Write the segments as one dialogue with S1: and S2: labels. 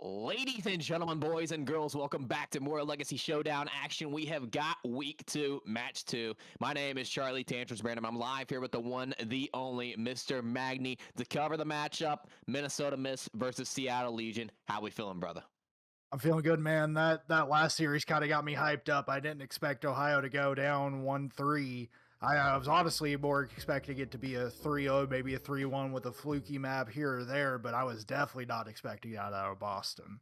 S1: Ladies and gentlemen, boys and girls, welcome back to more Legacy Showdown action. We have got week 2, match 2. My name is Charlie Tantrums Brandon. I'm live here with the one, the only Mr. Magny to cover the matchup, Minnesota Miss versus Seattle Legion. How we feeling, brother?
S2: I'm feeling good, man. That last series kind of got me hyped up. I didn't expect Ohio to go down 1-3. I was honestly more expecting it to be a 3-0, maybe a 3-1 with a fluky map here or there, but I was definitely not expecting that out of Boston.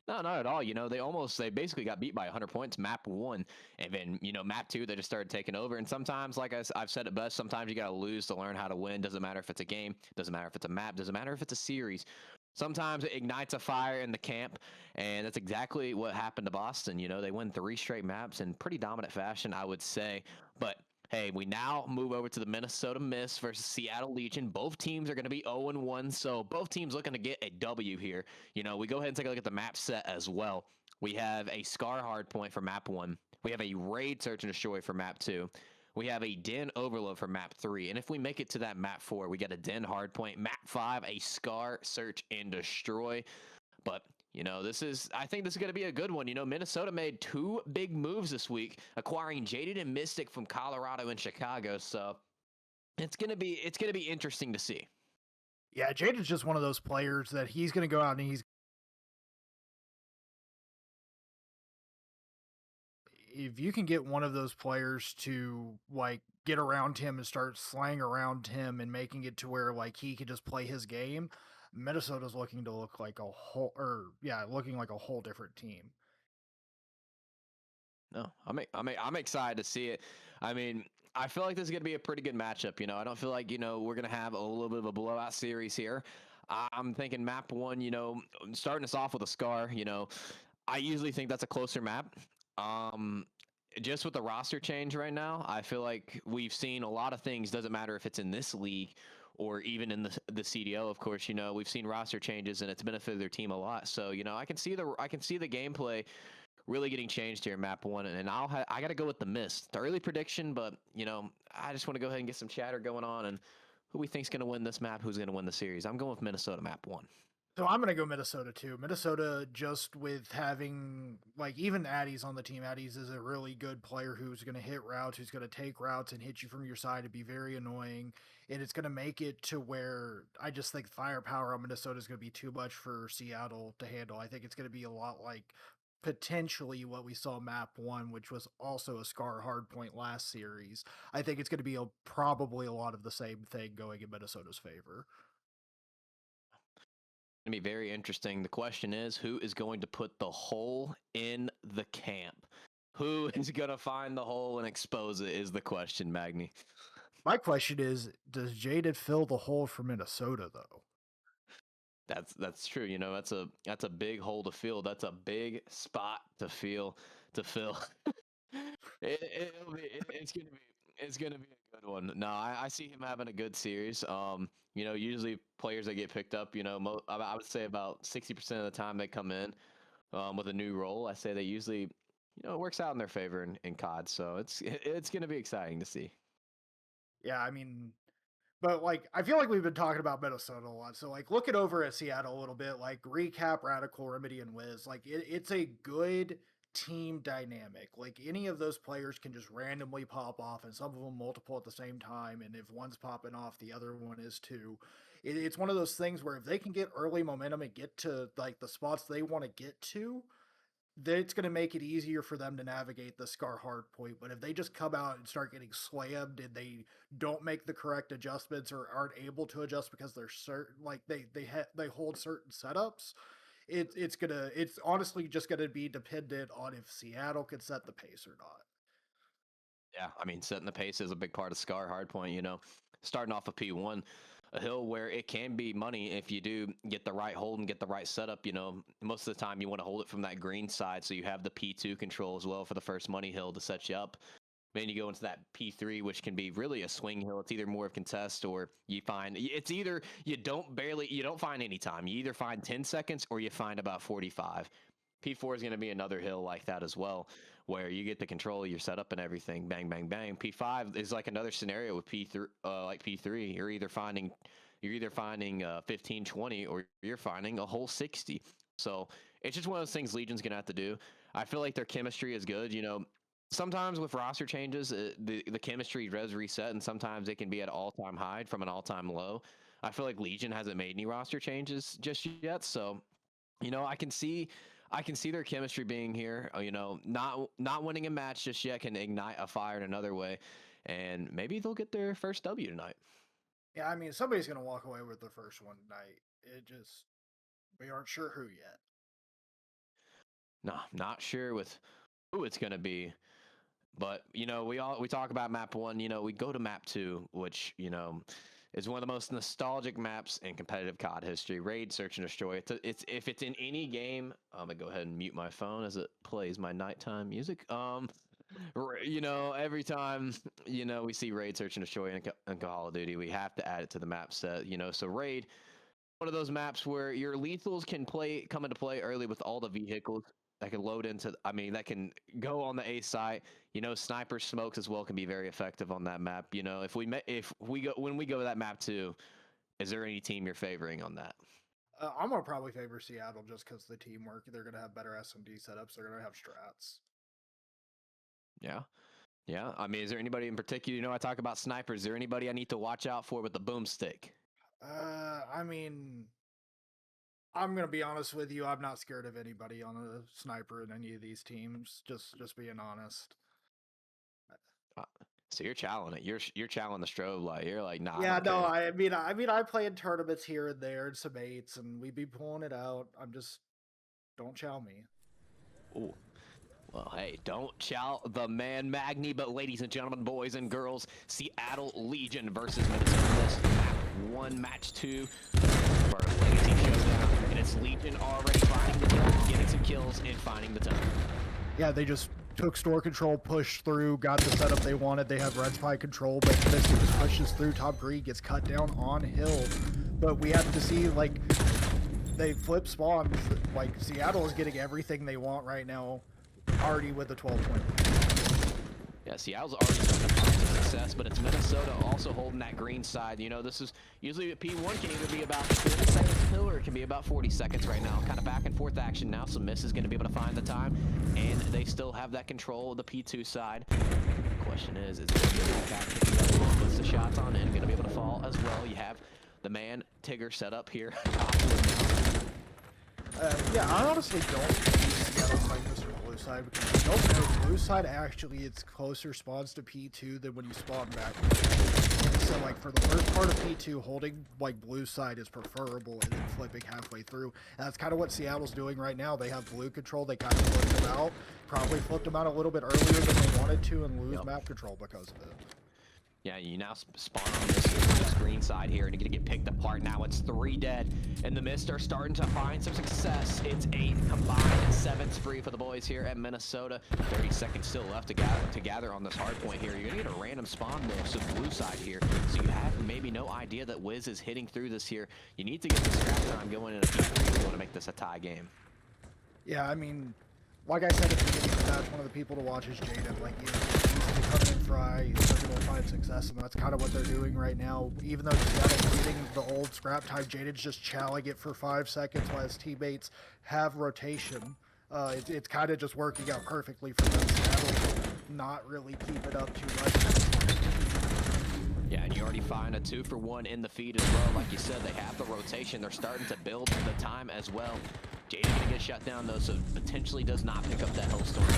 S1: No, not at all. They basically got beat by 100 points, map 1. And then, map 2, they just started taking over. And sometimes, like I've said it best, sometimes you got to lose to learn how to win. Doesn't matter if it's a game, doesn't matter if it's a map, doesn't matter if it's a series. Sometimes it ignites a fire in the camp, and that's exactly what happened to Boston. They win 3 straight maps in pretty dominant fashion, I would say. But hey, we now move over to the Minnesota Miss versus Seattle Legion. Both teams are going to be 0-1, so both teams looking to get a W here. We go ahead and take a look at the map set as well. We have a Scar Hardpoint for map 1. We have a Raid Search and Destroy for map 2. We have a Den Overload for map 3. And if we make it to that map 4, we get a Den Hardpoint. Map 5, a Scar Search and Destroy. But I think this is going to be a good one. Minnesota made 2 big moves this week, acquiring Jaded and Mystic from Colorado and Chicago. So it's going to be interesting to see.
S2: Yeah, Jaden's just one of those players that he's going to go out and if you can get one of those players to like get around him and start slaying around him and making it to where like he could just play his game, Minnesota's looking to look like looking like a whole different team.
S1: No, I'm excited to see it. I mean, I feel like this is going to be a pretty good matchup. I don't feel like we're going to have a little bit of a blowout series here. I'm thinking map 1. Starting us off with a Scar. I usually think that's a closer map. Just with the roster change right now, I feel like we've seen a lot of things. Doesn't matter if it's in this league or even in the CDO. Of course, we've seen roster changes and it's benefited their team a lot. So I can see the gameplay really getting changed here in map 1, and I got to go with the Mist. The early prediction, but I just want to go ahead and get some chatter going on and who we think's going to win this map, who's going to win the series. I'm going with Minnesota map 1.
S2: So I'm going to go Minnesota too. Minnesota, just with having like even Addies on the team. Addies is a really good player who's going to hit routes, who's going to take routes and hit you from your side and be very annoying. And it's going to make it to where I just think firepower on Minnesota is going to be too much for Seattle to handle. I think it's going to be a lot like potentially what we saw map 1, which was also a Scar hardpoint last series. I think it's going to be probably a lot of the same thing going in Minnesota's favor.
S1: Going to be very interesting. The question is, who is going to put the hole in the camp? Who is going to find the hole and expose it is the question, Magni.
S2: My question is, does Jaded fill the hole for Minnesota though?
S1: That's true. That's a big hole to fill. That's a big spot to fill. It's gonna be a good one. No, I see him having a good series. Usually players that get picked up, I would say about 60% of the time they come in with a new role. I say they usually, it works out in their favor in COD. So it's gonna be exciting to see.
S2: Yeah, I mean, but like I feel like we've been talking about Minnesota a lot. So like look it over at Seattle a little bit, like recap Radical, Remedy, and Wiz. Like it's a good team dynamic. Like any of those players can just randomly pop off, and some of them multiple at the same time. And if one's popping off, the other one is too. It's one of those things where if they can get early momentum and get to like the spots they want to get to, it's going to make it easier for them to navigate the Scar hard point. But if they just come out and start getting slammed and they don't make the correct adjustments or aren't able to adjust because they're certain, like they hold certain setups, it's honestly just gonna be dependent on if Seattle can set the pace or not.
S1: Yeah, I mean, setting the pace is a big part of Scar Hardpoint. Starting off of P1, a hill where it can be money if you do get the right hold and get the right setup. Most of the time you want to hold it from that green side, so you have the P2 control as well for the first money hill to set you up. Then you go into that P3, which can be really a swing hill. It's either more of contest or you find it's either you don't find any time. You either find 10 seconds or you find about 45. P4 is going to be another hill like that as well, where you get the control of your setup and everything. Bang, bang, bang. P5 is like another scenario with P3, like P3. You're either finding 15, 20, or you're finding a whole 60. So it's just one of those things Legion's gonna have to do. I feel like their chemistry is good. Sometimes with roster changes, the chemistry does reset, and sometimes it can be at all-time high from an all-time low. I feel like Legion hasn't made any roster changes just yet, so I can see their chemistry being here. Not winning a match just yet can ignite a fire in another way, and maybe they'll get their first W tonight.
S2: Yeah, I mean, somebody's going to walk away with the first one tonight. We aren't sure who yet.
S1: No, not sure with who it's gonna be. But we talk about map 1. We go to map 2, which is one of the most nostalgic maps in competitive COD history. Raid, Search and Destroy. It's if it's in any game. I'm gonna go ahead and mute my phone as it plays my nighttime music. Every time we see Raid, Search and Destroy in Call of Duty, we have to add it to the map set. So Raid, one of those maps where your lethals can come into play early with all the vehicles that can load into. I mean, that can go on the A site. Sniper smokes as well can be very effective on that map. If we go when we go to that map too, is there any team you're favoring on that?
S2: I'm gonna probably favor Seattle just because the teamwork. They're gonna have better SMD setups. They're gonna have strats.
S1: Yeah. Yeah. I mean, is there anybody in particular? I talk about snipers. Is there anybody I need to watch out for with the boomstick?
S2: I mean, I'm gonna be honest with you. I'm not scared of anybody on a sniper in any of these teams. Just being honest.
S1: So you're challenging it. You're challenging the strobe light. You're like, nah.
S2: Yeah, no. I mean, I play in tournaments here and there and some mates, and we be pulling it out. Don't chow me.
S1: Ooh. Well, hey, don't chow the man Magni, but ladies and gentlemen, boys and girls, Seattle Legion versus Minnesota. Map 1, match 2 for Legacy Showdown, and it's Legion already finding the kill, getting some kills, and finding the tunnel.
S2: Yeah, they just took store control, pushed through, got the setup they wanted. They have red spy control, but this just pushes through. Top Greek gets cut down on hill, but we have to see they flip spawns. Seattle is getting everything they want right now. Already with the 12 point.
S1: Yeah, Seattle's already starting to find some success, but it's Minnesota also holding that green side. This is usually P1 can either be about 30 seconds till or it can be about 40 seconds right now. Kind of back and forth action now, so Miss is going to be able to find the time, and they still have that control of the P2 side. The question is it going to be back picking up, puts the shots on, and going to be able to fall as well? You have the man Tigger set up here.
S2: Yeah, I honestly don't see Seattle playing this or blue side because I don't know. Blue side actually it's closer spawns to P2 than when you spawn back. So for the first part of P2, holding blue side is preferable and then flipping halfway through. And that's kind of what Seattle's doing right now. They have blue control. They kind of flipped them out. Probably flipped them out a little bit earlier than they wanted to and lose map control because of it.
S1: Yeah, you now spawn on this green side here, and you're going to get picked apart. Now it's 3 dead, and the Mist are starting to find some success. It's 8 combined, and 7's free for the boys here at Minnesota. 30 seconds still left to gather on this hard point here. You're going to get a random spawn miss to the blue side here, so you have maybe no idea that Wiz is hitting through this here. You need to get the scrap time going in a P3 if you want to make this a tie game.
S2: Yeah, I mean, like I said at the beginning of the match, one of the people to watch is Jaden. He's coming in fry, he's looking to find success, and that's kind of what they're doing right now. Even though Seattle's getting the old scrap time, Jaden's just chowing it for 5 seconds while his teammates have rotation. It's kind of just working out perfectly for them. Seattle not really keep it up too much.
S1: Yeah, and you already find a 2-for-1 in the feed as well. Like you said, they have the rotation. They're starting to build the time as well. Jaden's going to get shut down, though, so potentially does not pick up that Hellstorm.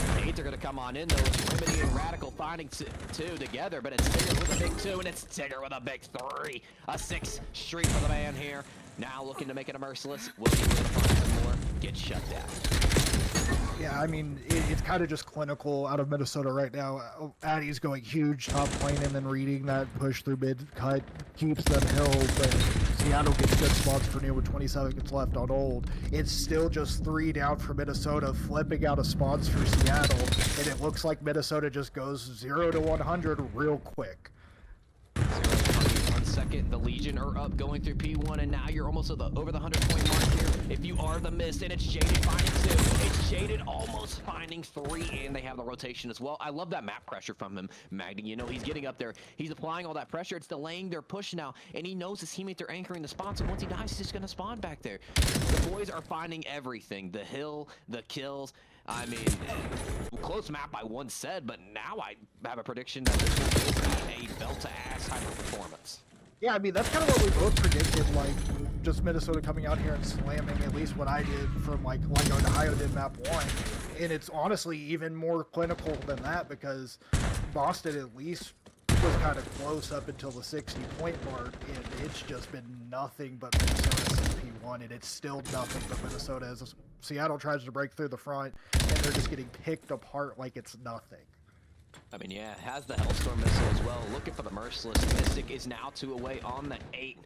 S1: So Nades are going to come on in, though. It's Remedy and Radical finding 2 together, but it's Tigger with a big 2, and it's Tigger with a big 3. A 6 streak for the man here. Now looking to make it a merciless. Will he find some more? Get shut down.
S2: Yeah, I mean, it's kind of just clinical out of Minnesota right now. Addy's going huge, top lane, and then reading that push through mid-cut keeps them held, but Seattle gets good spots for new with 20 seconds left on old. It's still just 3 down for Minnesota, flipping out of spots for Seattle, and it looks like Minnesota just goes 0 to 100 real quick.
S1: 0 to 100 in 1 second. The Legion are up going through P1, and now you're almost over the 100-point mark here. If you are the Mist, and it's Jaded finding 2. It's Jaded almost finding 3, and they have the rotation as well. I love that map pressure from him, Magdi. You know, he's getting up there. He's applying all that pressure. It's delaying their push now, and he knows his teammates are anchoring the spawn, so once he dies, he's just going to spawn back there. The boys are finding everything. The hill, the kills. I mean, close map by one said, but now I have a prediction that this will be a belt-to-ass type of performance.
S2: Yeah, I mean, that's kind of what we both predicted, like, just Minnesota coming out here and slamming at least what I did from, like Ohio did map 1. And it's honestly even more clinical than that because Boston at least was kind of close up until the 60-point mark, and it's just been nothing but Minnesota since P1, and it's still nothing but Minnesota as Seattle tries to break through the front, and they're just getting picked apart like it's nothing.
S1: I mean, yeah, has the Hellstorm missile as well. Looking for the Merciless. Mystic is now 2 away on the 8.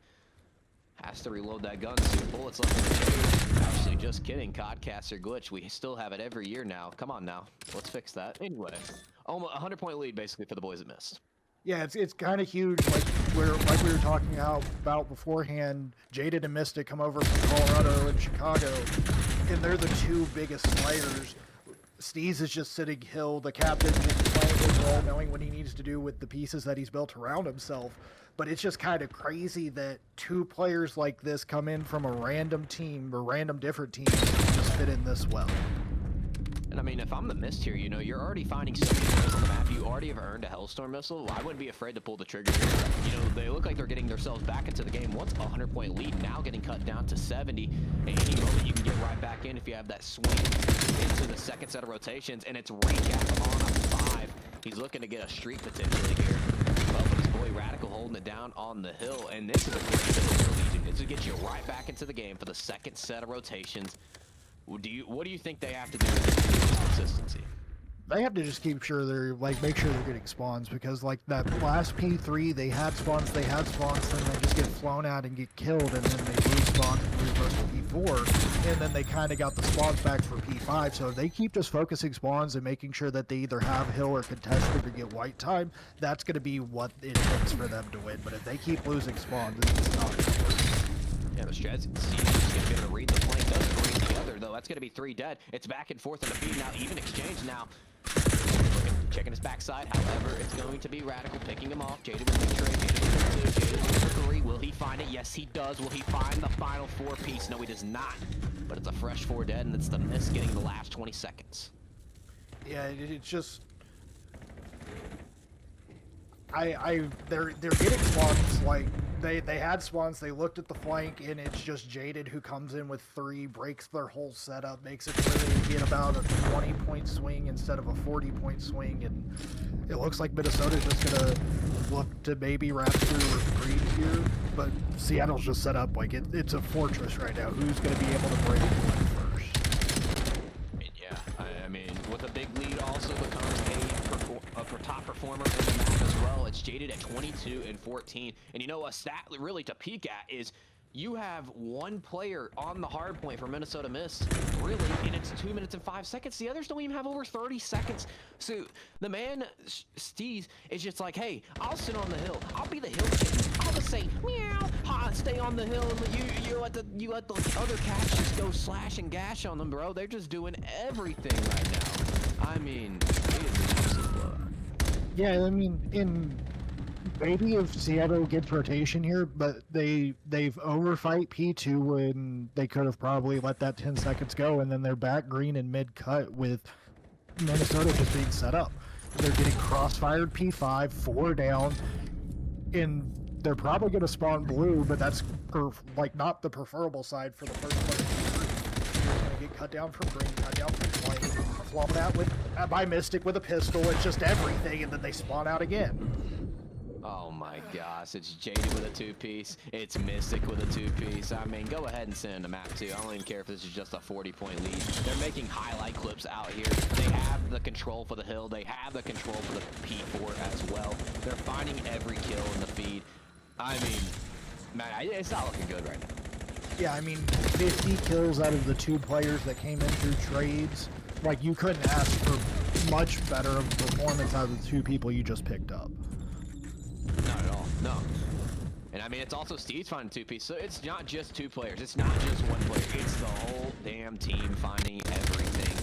S1: Has to reload that gun. 2 bullets left in the chamber. Actually, just kidding. Codcaster glitch. We still have it every year now. Come on now. Let's fix that. Anyway, almost a 100-point lead basically for the boys that missed.
S2: Yeah, it's kind of huge. Like we were talking about beforehand. Jaded and Mystic come over from Colorado and Chicago, and they're the 2 biggest players. Steez is just sitting hill, the captain just playing his role, knowing what he needs to do with the pieces that he's built around himself. But it's just kind of crazy that 2 players like this come in from a random team or random different teams and just fit in this well.
S1: And I mean, if I'm the Mist here, you know, you're already finding so many kills on the map. You already have earned a Hellstorm missile. I wouldn't be afraid to pull the trigger here. You know, they look like they're getting themselves back into the game. Once a 100-point lead, now getting cut down to 70. At any moment, you can get right back in if you have that swing into the second set of rotations. And it's Recap on a 5. He's looking to get a streak potentially here. But his boy Radical holding it down on the hill. And this is a great missile for Legion. This will get you right back into the game for the second set of rotations. What do you think they have to do to this consistency?
S2: They have to just keep sure they're make sure they're getting spawns, because like that last P3 they had spawns, then they just get flown out and get killed, and then they lose spawns and lose most of P4, and then they kind of got the spawns back for P5. So if they keep just focusing spawns and making sure that they either have hill or contested or get white time, that's going to be what it takes for them to win. But if they keep losing spawns, it's not going to work.
S1: Yeah, the Strats is going to be able to read the flank. Doesn't read the other, though. That's going to be 3 dead. It's back and forth in the feed now. Even exchange now. Checking his backside. However, it's going to be Radical picking him off. Jaded with the trade. Jaded with the 2. Jaded with the 3. Will he find it? Yes, he does. Will he find the final 4 piece? No, he does not. But it's a fresh 4 dead, and it's the Mist getting the last 20 seconds.
S2: Yeah, it's just... they're getting spawns. Like they had spawns, they looked at the flank, and it's just Jaded who comes in with 3, breaks their whole setup, makes it so they get about a 20-point swing instead of a 40-point swing, and it looks like Minnesota's just gonna look to maybe wrap through or breed here, but Seattle's just set up like it's a fortress right now. Who's gonna be able to break it first?
S1: I mean, with a big lead also becomes a top performer in the map as well. It's Jaded at 22 and 14. And you know, a stat really to peek at is you have 1 player on the hard point for Minnesota Mist, really, and it's 2 minutes and 5 seconds. The others don't even have over 30 seconds. So the man, Steez, is just like, hey, I'll sit on the hill. I'll be the hill kid. I'll just say, meow, stay on the hill, and you let the other cats just go slash and gash on them, bro. They're just doing everything right now. I mean, it is an absolute blowout.
S2: Yeah, I mean, maybe if Seattle gets rotation here, but they've overfight P2 when they could have probably let that 10 seconds go, and then they're back green and mid cut with Minnesota just being set up. They're getting crossfired P5, 4 down, and they're probably going to spawn blue, but that's not the preferable side for the first player. They're going to get cut down from green, cut down from white, flummed out by Mystic with a pistol. It's just everything, and then they spawn out again.
S1: Oh my gosh, it's Jaded with a 2-piece. It's Mystic with a 2-piece. I mean, go ahead and send in the map too. I don't even care if this is just a 40-point lead. They're making highlight clips out here. They have the control for the hill. They have the control for the P4 as well. They're finding every kill in the feed. I mean, man, it's not looking good right now.
S2: Yeah, I mean, 50 kills out of the 2 players that came in through trades. Like, you couldn't ask for much better of a performance out of the 2 people you just picked up.
S1: Not at all, no. And I mean, it's also Steve's finding two-piece, so it's not just two players. It's not just one player. It's the whole damn team finding everything.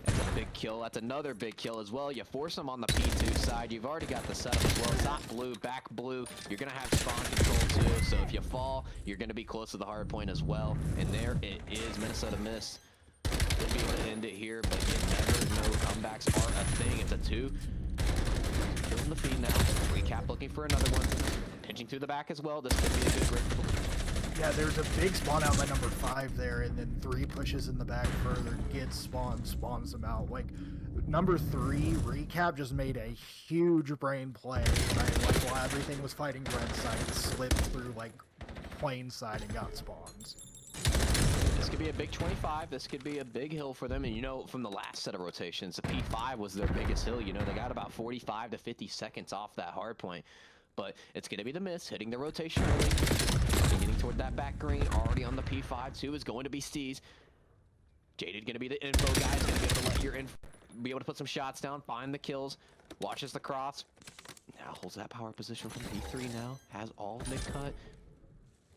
S1: That's a big kill. That's another big kill as well. You force them on the P2 side. You've already got the setup as well. Top blue, back blue. You're going to have spawn control too, so if you fall, you're going to be close to the hard point as well. And there it is. Minnesota missed. Could be able to end it here, but you never know. Comebacks are a thing. It's a 2. Killing the feed now. Recap looking for another one. Pinching through the back as well. This could be a good break.
S2: Yeah, there's a big spawn out by number 5 there, and then 3 pushes in the back further, gets spawn, spawns them out. Like, number 3, Recap just made a huge brain play, right? Like, while everything was fighting red side, slipped through, like, plain side and got spawns.
S1: This could be a big 25. This could be a big hill for them. And, you know, from the last set of rotations, the P5 was their biggest hill. You know, they got about 45 to 50 seconds off that hard point. But it's going to be the miss, hitting the rotation early. Getting toward that back green, already on the P5 too, is going to be Steez. Jaded going to be the info guy. Is going to be able to let your be able to put some shots down, find the kills, watches the cross. Now holds that power position from P3 now. Has all mid-cut.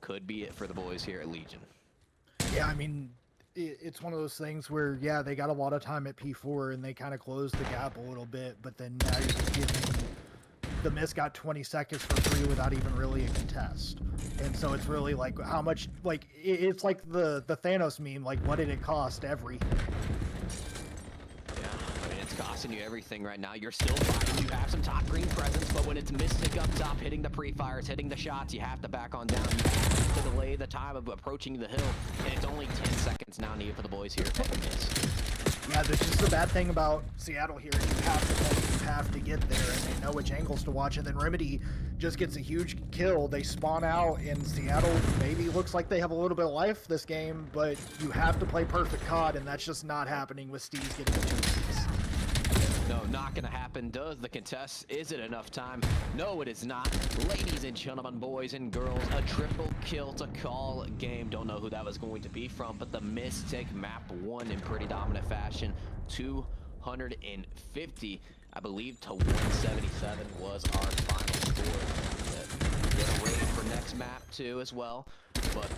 S1: Could be it for the boys here at Legion.
S2: Yeah, I mean, it's one of those things where, yeah, they got a lot of time at P4 and they kind of closed the gap a little bit, but then now you're just giving the miss got 20 seconds for free without even really a contest. And so it's really like how much, like, it's like the Thanos meme, like, what did it cost? Everything.
S1: Yeah, I mean, it's costing you everything right now. You're still fighting. You have some top green presence, but when it's Mystic up top, hitting the pre-fires, hitting the shots, you have to back on down. You have to delay the time of approaching the hill, and it's only 10 seconds now needed for the boys here to miss.
S2: Yeah, this is the bad thing about Seattle here. You have to get there, and they know which angles to watch. And then Remedy just gets a huge kill. They spawn out, and Seattle maybe looks like they have a little bit of life this game, but you have to play perfect COD, and that's just not happening with Steve getting the 2 assists.
S1: No, not gonna happen. Does the contest? Is it enough time? No, it is not. Ladies and gentlemen, boys and girls, a triple kill to call game. Don't know who that was going to be from, but the Mystic map won in pretty dominant fashion. 250, I believe, to 177 was our final score. Get ready for next map too as well. But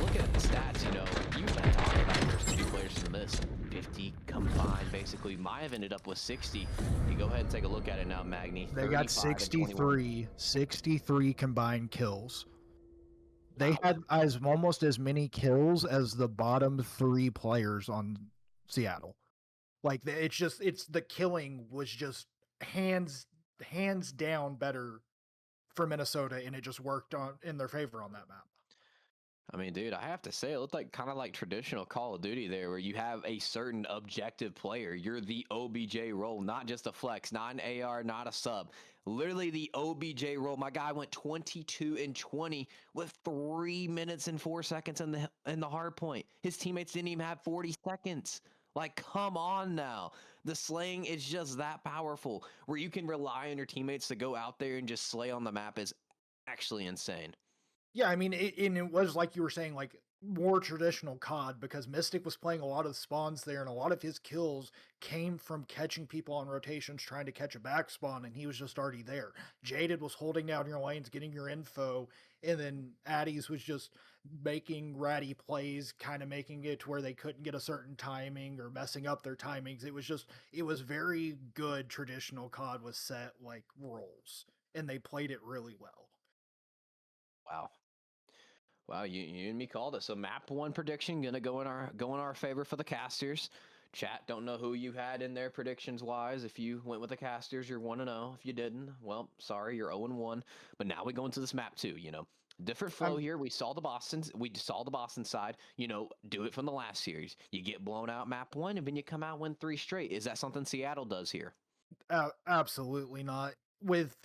S1: look at the stats, you know, you've been talking about there's 2 players in the miss. 50 combined, basically. Maya ended up with 60. You go ahead and take a look at it now, Magni.
S2: They got 63 combined kills. They had almost as many kills as the bottom 3 players on Seattle. Like, it's the killing was just hands down better for Minnesota, and it just worked in their favor on that map.
S1: I mean, dude, I have to say, it looked like kind of like traditional Call of Duty there, where you have a certain objective player. You're the OBJ role, not just a flex, not an AR, not a sub. Literally the OBJ role. My guy went 22 and 20 with 3 minutes and 4 seconds in the hard point. His teammates didn't even have 40 seconds. Like, come on now. The slaying is just that powerful, where you can rely on your teammates to go out there and just slay on the map is actually insane.
S2: Yeah, I mean, it was like you were saying, like, more traditional COD, because Mystic was playing a lot of spawns there, and a lot of his kills came from catching people on rotations, trying to catch a back spawn, and he was just already there. Jaded was holding down your lanes, getting your info, and then Addies was just making ratty plays, kind of making it to where they couldn't get a certain timing or messing up their timings. It was very good traditional COD with set, like, roles, and they played it really well.
S1: Wow. Wow, you and me called it. So map 1 prediction gonna go in our favor for the casters. Chat, don't know who you had in there predictions wise. If you went with the casters, you're 1-0. If you didn't, well, sorry, you're 0-1. But now we go into this map 2, you know. Different flow here. We saw the Boston side, you know, do it from the last series. You get blown out map 1 and then you come out win 3 straight. Is that something Seattle does here?
S2: Absolutely not. With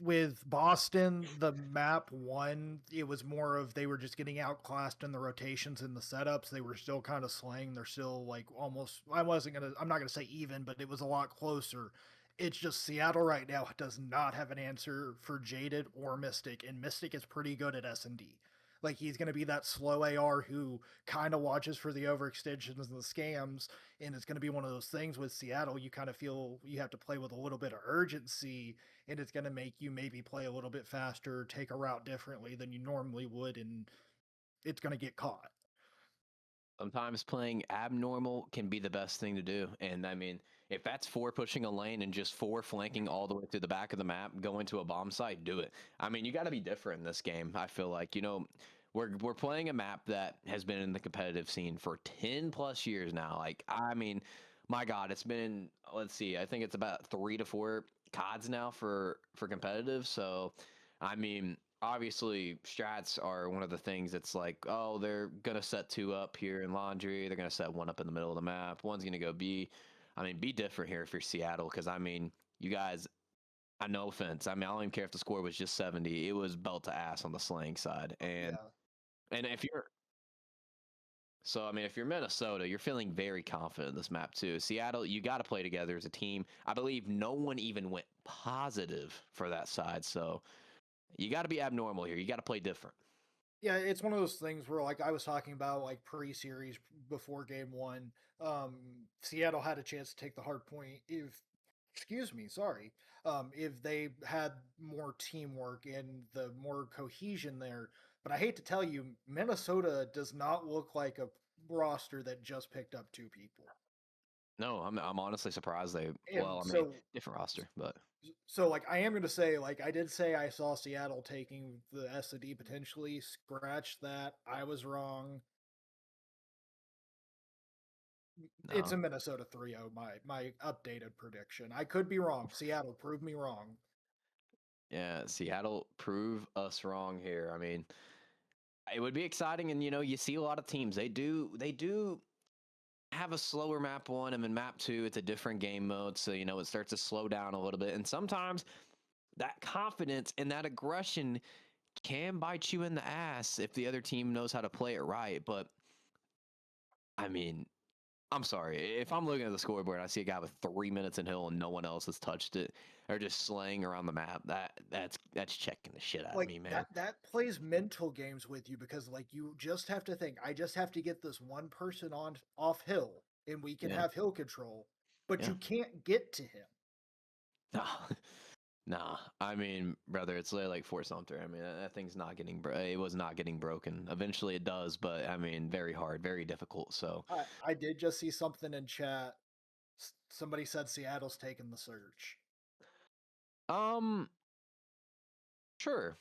S2: Boston, the map 1, it was more of they were just getting outclassed in the rotations and the setups. They were still kind of slaying. They're still like almost, I'm not gonna say even, but it was a lot closer. It's just Seattle right now does not have an answer for Jaded or Mystic, and Mystic is pretty good at S&D. Like he's going to be that slow AR who kind of watches for the overextensions and the scams. And it's going to be one of those things with Seattle. You kind of feel you have to play with a little bit of urgency, and it's going to make you maybe play a little bit faster, take a route differently than you normally would, and it's going to get caught.
S1: Sometimes playing abnormal can be the best thing to do. And I mean, if that's four pushing a lane and just four flanking all the way to the back of the map, going to a bomb site, do it. I mean, you got to be different in this game. I feel like, we're playing a map that has been in the competitive scene for 10 plus years now. Like, I mean, my God, it's been, let's see, I think it's about 3 to 4 CODs now for competitive. So, I mean, obviously strats are one of the things that's like, oh, they're gonna set two up here in laundry, they're gonna set one up in the middle of the map, one's gonna go B. I mean, be different here if you're Seattle, because I mean, you guys, I no offense, I mean, I don't even care if the score was just 70, it was belt to ass on the slaying side. and
S2: Yeah.
S1: and if you're so I mean, if you're Minnesota, you're feeling very confident in this map too. Seattle, you got to play together as a team. I believe no one even went positive for that side, so you got to be abnormal here, you got to play different.
S2: Yeah, it's one of those things where, like I was talking about, like pre-series before game one, um, Seattle had a chance to take the hard point if, excuse me, sorry, if they had more teamwork and the more cohesion there. But I hate to tell you, Minnesota does not look like a roster that just picked up two people.
S1: No, I'm honestly surprised they.
S2: And
S1: Well, I mean,
S2: so,
S1: different roster, but
S2: like I am going to say, like I did say, I saw Seattle taking the S&D potentially. Scratch that, I was wrong. It's
S1: no.
S2: a Minnesota 3-0, my updated prediction. I could be wrong. Seattle, prove me wrong.
S1: Yeah, Seattle prove us wrong here. I mean, it would be exciting, and you see a lot of teams. They do have a slower map one, and then map two, it's a different game mode, so it starts to slow down a little bit. And sometimes that confidence and that aggression can bite you in the ass if the other team knows how to play it right. But I mean, I'm sorry. If I'm looking at the scoreboard and I see a guy with 3 minutes in hill and no one else has touched it or just slaying around the map, that's checking the shit out of
S2: Like
S1: me, man.
S2: that plays mental games with you because like you just have to think, I just have to get this one person on off hill and we can
S1: Yeah,
S2: have hill control, but
S1: yeah.
S2: you can't get to him.
S1: Nah, nah. I mean, brother, it's literally like Fort Sumter. I mean, that thing's not getting it was not getting broken. Eventually, it does, but I mean, very hard, very difficult. So,
S2: I did just see something in chat. Somebody said Seattle's taking the surge.
S1: um, sure,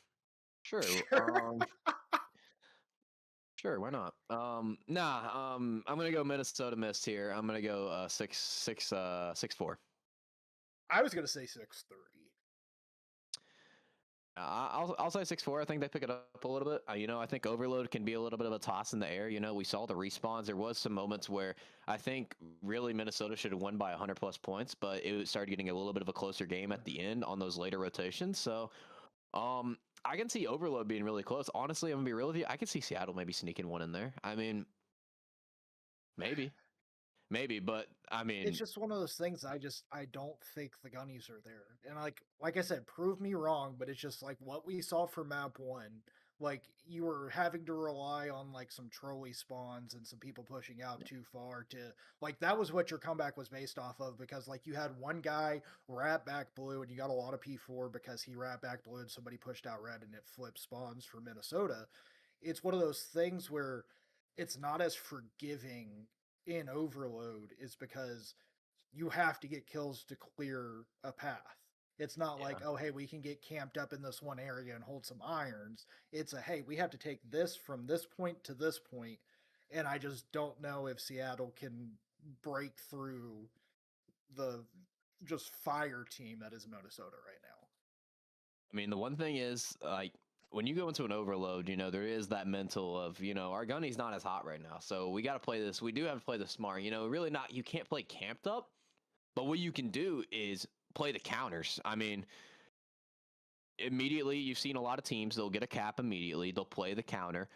S1: sure,
S2: Sure.
S1: sure. Why not? Nah. I'm gonna go Minnesota Mist here. I'm gonna go 6-4.
S2: I was gonna say 6-3.
S1: I'll say 6-4. I think they pick it up a little bit. I think Overload can be a little bit of a toss in the air. We saw the respawns. There was some moments where I think really Minnesota should have won by 100 plus points, but it started getting a little bit of a closer game at the end on those later rotations. So, I can see Overload being really close. Honestly, I'm gonna be real with you. I can see Seattle maybe sneaking one in there. I mean, maybe, maybe, but I
S2: It's
S1: mean,
S2: just one of those things. I don't think the gunnies are there. And like I said, prove me wrong, but it's just like what we saw for map one. Like you were having to rely on like some trolley spawns and some people pushing out too far to like that was what your comeback was based off of because like you had one guy rat back blue and you got a lot of P4 because he rat back blue and somebody pushed out red and it flipped spawns for Minnesota. It's one of those things where it's not as forgiving in Overload is because you have to get kills to clear a path. It's not like,
S1: yeah.
S2: oh, hey, we can get camped up in this one area and hold some irons. It's a, hey, we have to take this from this point to this point. And I just don't know if Seattle can break through the just fire team that is Minnesota right now.
S1: I mean, the one thing is, like, when you go into an overload, there is that mental of, our gunny's not as hot right now. So we got to play this. We do have to play this smart. Really not, you can't play camped up, but what you can do is play the counters. I mean, immediately, you've seen a lot of teams, they'll get a cap immediately, they'll play the counter.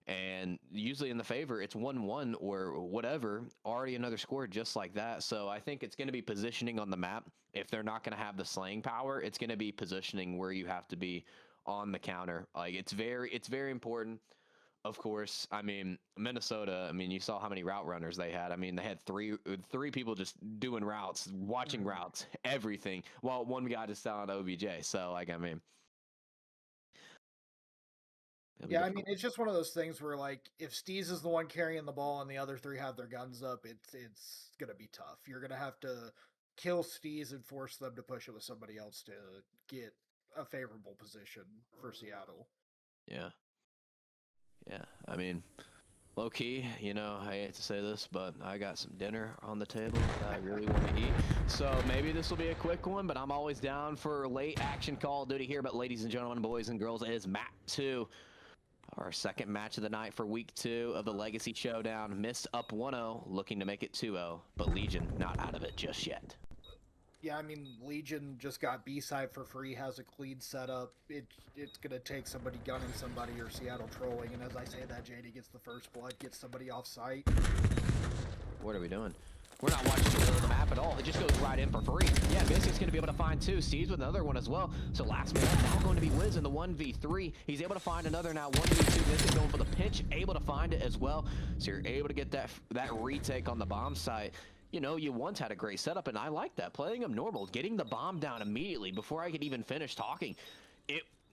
S1: And usually in the favor, it's 1-1 or whatever, already another score just like that. So I think it's going to be positioning on the map. If they're not going to have the slaying power, it's going to be positioning where you have to be on the counter. Like it's very important. Of course, I mean Minnesota. I mean, you saw how many route runners they had. I mean, they had three people just doing routes, watching
S2: Mhm.
S1: routes, everything, while one guy just on OBJ. So, like, I mean, it'll be
S2: Yeah, I mean,
S1: difficult.
S2: it's just one of those things where like if Steez is the one carrying the ball and the other three have their guns up, it's gonna be tough. You're gonna have to kill Steez and force them to push it with somebody else to get a favorable position for Seattle.
S1: Yeah, yeah. I mean, low key, I hate to say this, but I got some dinner on the table that I really want to eat. So maybe this will be a quick one, but I'm always down for late action Call of Duty here. But ladies and gentlemen, boys and girls, it is map 2. Our second match of the night for week 2 of the Legacy Showdown. Mist up 1-0, looking to make it 2-0, but Legion not out of it just yet.
S2: Yeah, I mean, Legion just got B-side for free, has a clean setup. It's gonna take somebody gunning somebody or Seattle trolling, and as I say that, JD gets the first blood, gets somebody off site.
S1: What are we doing? We're not watching the middle of the map at all. It just goes right in for free. Yeah, Mystic's going to be able to find 2. Steve's with another one as well. So last man up now going to be Wiz in the 1v3. He's able to find another now. 1v2. Mystic going for the pinch. Able to find it as well. So you're able to get that retake on the bomb site. You once had a great setup, and I like that. Playing him normal, getting the bomb down immediately before I could even finish talking.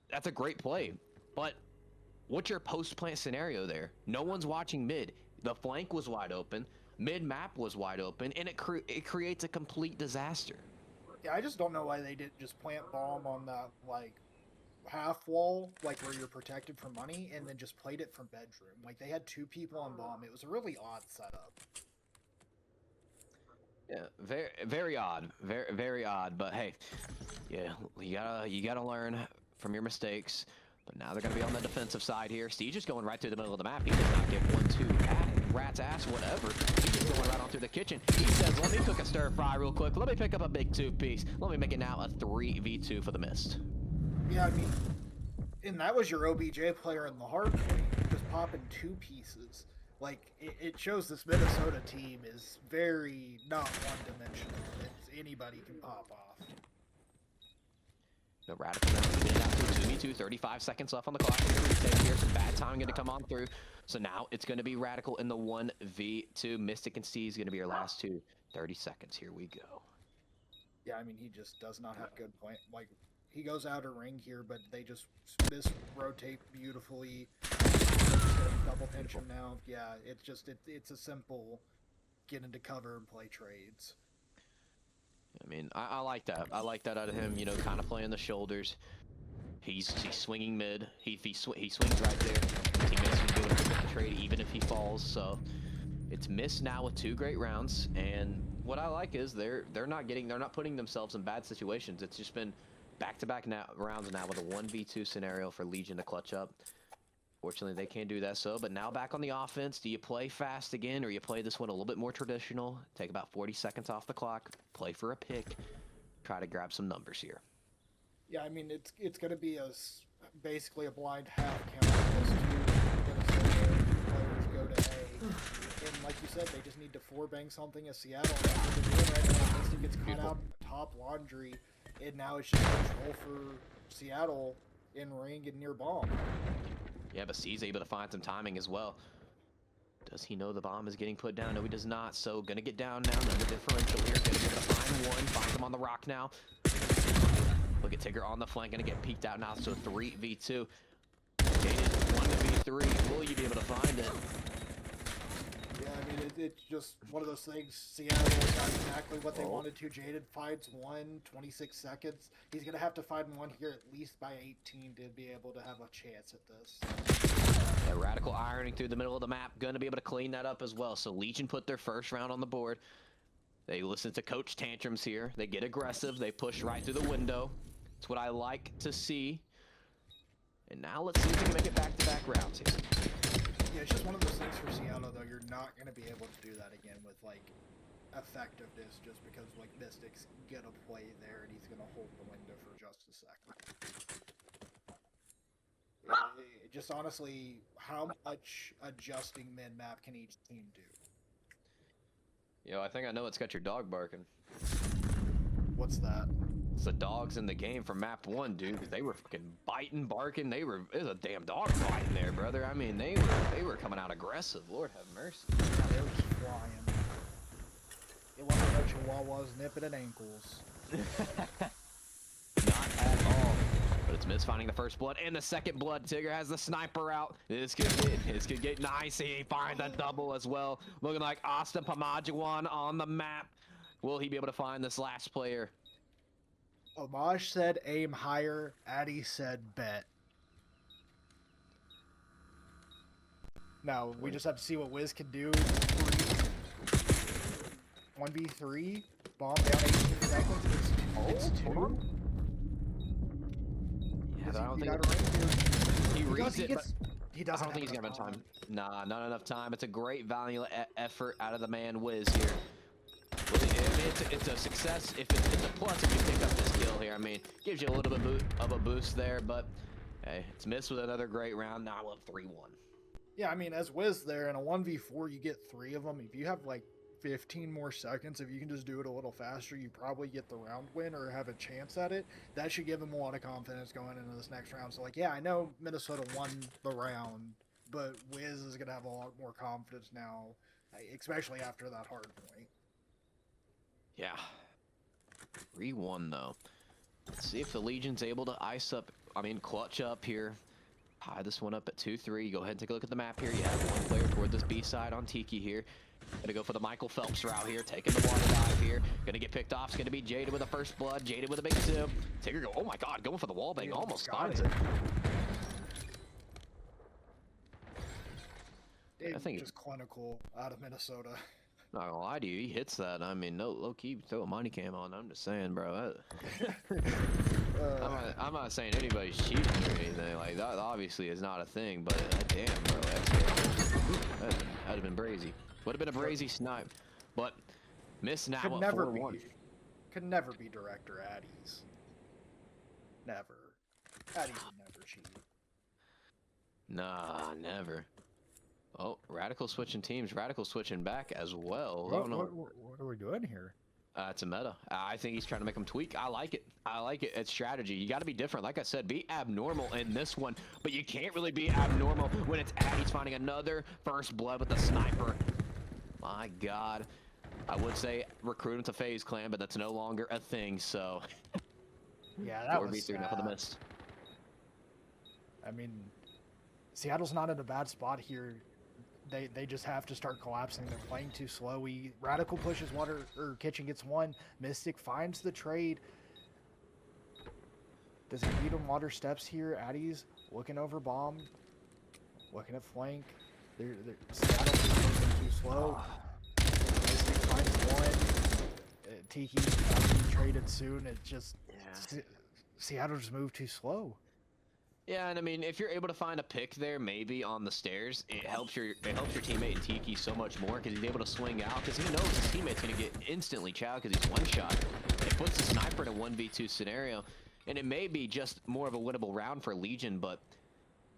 S1: That's a great play. But what's your post-plant scenario there? No one's watching mid. The flank was wide open. Mid-map was wide open, and it creates a complete disaster.
S2: Yeah, I just don't know why they didn't just plant bomb on that, like, half wall, like where you're protected from money, and then just played it from bedroom. Like, they had 2 people on bomb. It was a really odd setup.
S1: Yeah, very very odd, very very odd. But hey, yeah, you gotta learn from your mistakes. But now they're gonna be on the defensive side here. Steve just going right through the middle of the map. He does not give 1-2 rat's ass, whatever. He's just going right on through the kitchen. He says, "Let me cook a stir fry real quick. Let me pick up a big 2-piece. Let me make it now a 3v2 for the Mist."
S2: Yeah, I mean, and that was your OBJ player in the hard point, just popping 2 pieces. Like, it shows this Minnesota team is very not one-dimensional. It's anybody can pop off.
S1: The Radical now getting out through 2v2, 35 seconds left on the clock. Here's some bad time going to come on through. So now it's going to be Radical in the 1v2. Mystic and C is going to be your last 2. 30 seconds. Here we go.
S2: Yeah, I mean, he just does not have good point. Like, he goes out a ring here, but they just mis-rotate beautifully. Double pinch him now. Yeah, it's a simple get into cover and play trades.
S1: I mean, I like that. I like that out of him, kind of playing the shoulders. He's swinging mid. He swings right there. Teammates can do a trade even if he falls. So it's Mist now with 2 great rounds. And what I like is they're not putting themselves in bad situations. It's just been back-to-back rounds now with a 1v2 scenario for Legion to clutch up. Fortunately, they can't do that but now back on the offense, do you play fast again, or you play this one a little bit more traditional, take about 40 seconds off the clock, play for a pick, try to grab some numbers here?
S2: Yeah, I mean, it's going to be basically a blind half count. Players go to A. And like you said, they just need to 4-bang something as Seattle. That's what they're doing right now. Mystic gets cut out top laundry, and now it's just control for Seattle in ring and near bomb.
S1: Yeah, but C's able to find some timing as well. Does he know the bomb is getting put down? No, he does not. So gonna get down now. Another differential here. Gonna get to find one. Finds him on the rock now. Look at Tigger on the flank. Gonna get peeked out now. So 3v2. Jaded 1v3. Will you be able to find it?
S2: Yeah, I mean, it's just one of those things. Seattle got exactly what they wanted to. Jaded finds one, 26 seconds. He's going to have to find one here at least by 18 to be able to have a chance at this.
S1: Yeah, Radical ironing through the middle of the map. Going to be able to clean that up as well. So Legion put their first round on the board. They listen to Coach Tantrums here. They get aggressive. They push right through the window. It's what I like to see. And now let's see if we can make it back-to-back rounds here.
S2: Yeah, it's just one of those things for Seattle, though. You're not going to be able to do that again with, like, effectiveness just because, like, Mystic's going to play there and he's going to hold the window for just a second. Just honestly, how much adjusting mid-map can each team do?
S1: Yo, I think I know it's got your dog barking.
S2: What's that?
S1: It's the dogs in the game from map 1, dude. 'Cause they were fucking biting, barking. It was a damn dog fight in there, brother. I mean, they were coming out aggressive. Lord have mercy.
S2: Yeah, they were just flying. It wasn't a bunch of Wawas nipping at ankles.
S1: Not at all. But it's Miss finding the first blood and the second blood. Tigger has the sniper out. This could get nice. He finds a double as well. Looking like Austin Pamajuan on the map. Will he be able to find this last player?
S2: Homage said aim higher. Addy said bet. Now, we just have to see what Wiz can do. 1v3. Bomb down 18 seconds. It's 2.
S1: Yeah, I don't think he reads it, but
S2: he doesn't.
S1: I don't think he's gonna have time. Nah, not enough time. It's a great valiant effort out of the man Wiz here. I mean, it's a success. If it's a plus if you pick up this kill here. I mean, gives you a little bit of a boost there, but hey, it's Miss with another great round. Now we'll have 3-1.
S2: Yeah, I mean, as Wiz there in a 1v4, you get 3 of them. If you have like 15 more seconds, if you can just do it a little faster, you probably get the round win or have a chance at it. That should give him a lot of confidence going into this next round. So, like, yeah, I know Minnesota won the round, but Wiz is going to have a lot more confidence now, especially after that hard point.
S1: Yeah. 3-1 though. Let's see if the Legion's able to clutch up here. Tie this one up at 2-3. Go ahead and take a look at the map here. You have one player toward this B side on Tiki here. Gonna go for the Michael Phelps route here, taking the water dive here. Gonna get picked off. It's gonna be Jaded with a first blood. Jaded with a big zip. Tigger go, oh my god, going for the wall bang. Almost finds it.
S2: I think just clinical out of Minnesota.
S1: Not gonna lie to you, he hits that. I mean, no low key, throw a money cam on. I'm just saying, bro. I'm not saying anybody's cheating or anything. Like that obviously is not a thing. But damn, bro, that'd have been brazy. Would have been a brazy snipe. But Miss now at 4-1.
S2: Could never be Director Addies. Never. Addies would never cheat.
S1: Nah, never. Oh, Radical switching teams. Radical switching back as well.
S2: What are we doing here?
S1: It's a meta. I think he's trying to make them tweak. I like it. I like it. It's strategy. You got to be different. Like I said, be abnormal in this one, but you can't really be abnormal when it's Addy's finding another first blood with the sniper. My God. I would say recruit him to FaZe Clan, but that's no longer a thing, so.
S2: Yeah, that was sad.
S1: Enough of the mist.
S2: I mean, Seattle's not in a bad spot here. They just have to start collapsing. They're playing too slow. Radical pushes water, or Kitchen gets one. Mystic finds the trade. Does he beat him water steps here? Addy's looking over bomb. Looking at flank. Seattle's moving too slow. Mystic finds one. Tiki's about to be traded soon. It just... Yeah. Seattle just moved too slow.
S1: Yeah, and I mean, if you're able to find a pick there, maybe on the stairs, it helps your teammate in Tiki so much more because he's able to swing out because he knows his teammate's gonna get instantly chowed because he's one shot. It puts the sniper in a 1v2 scenario, and it may be just more of a winnable round for Legion, but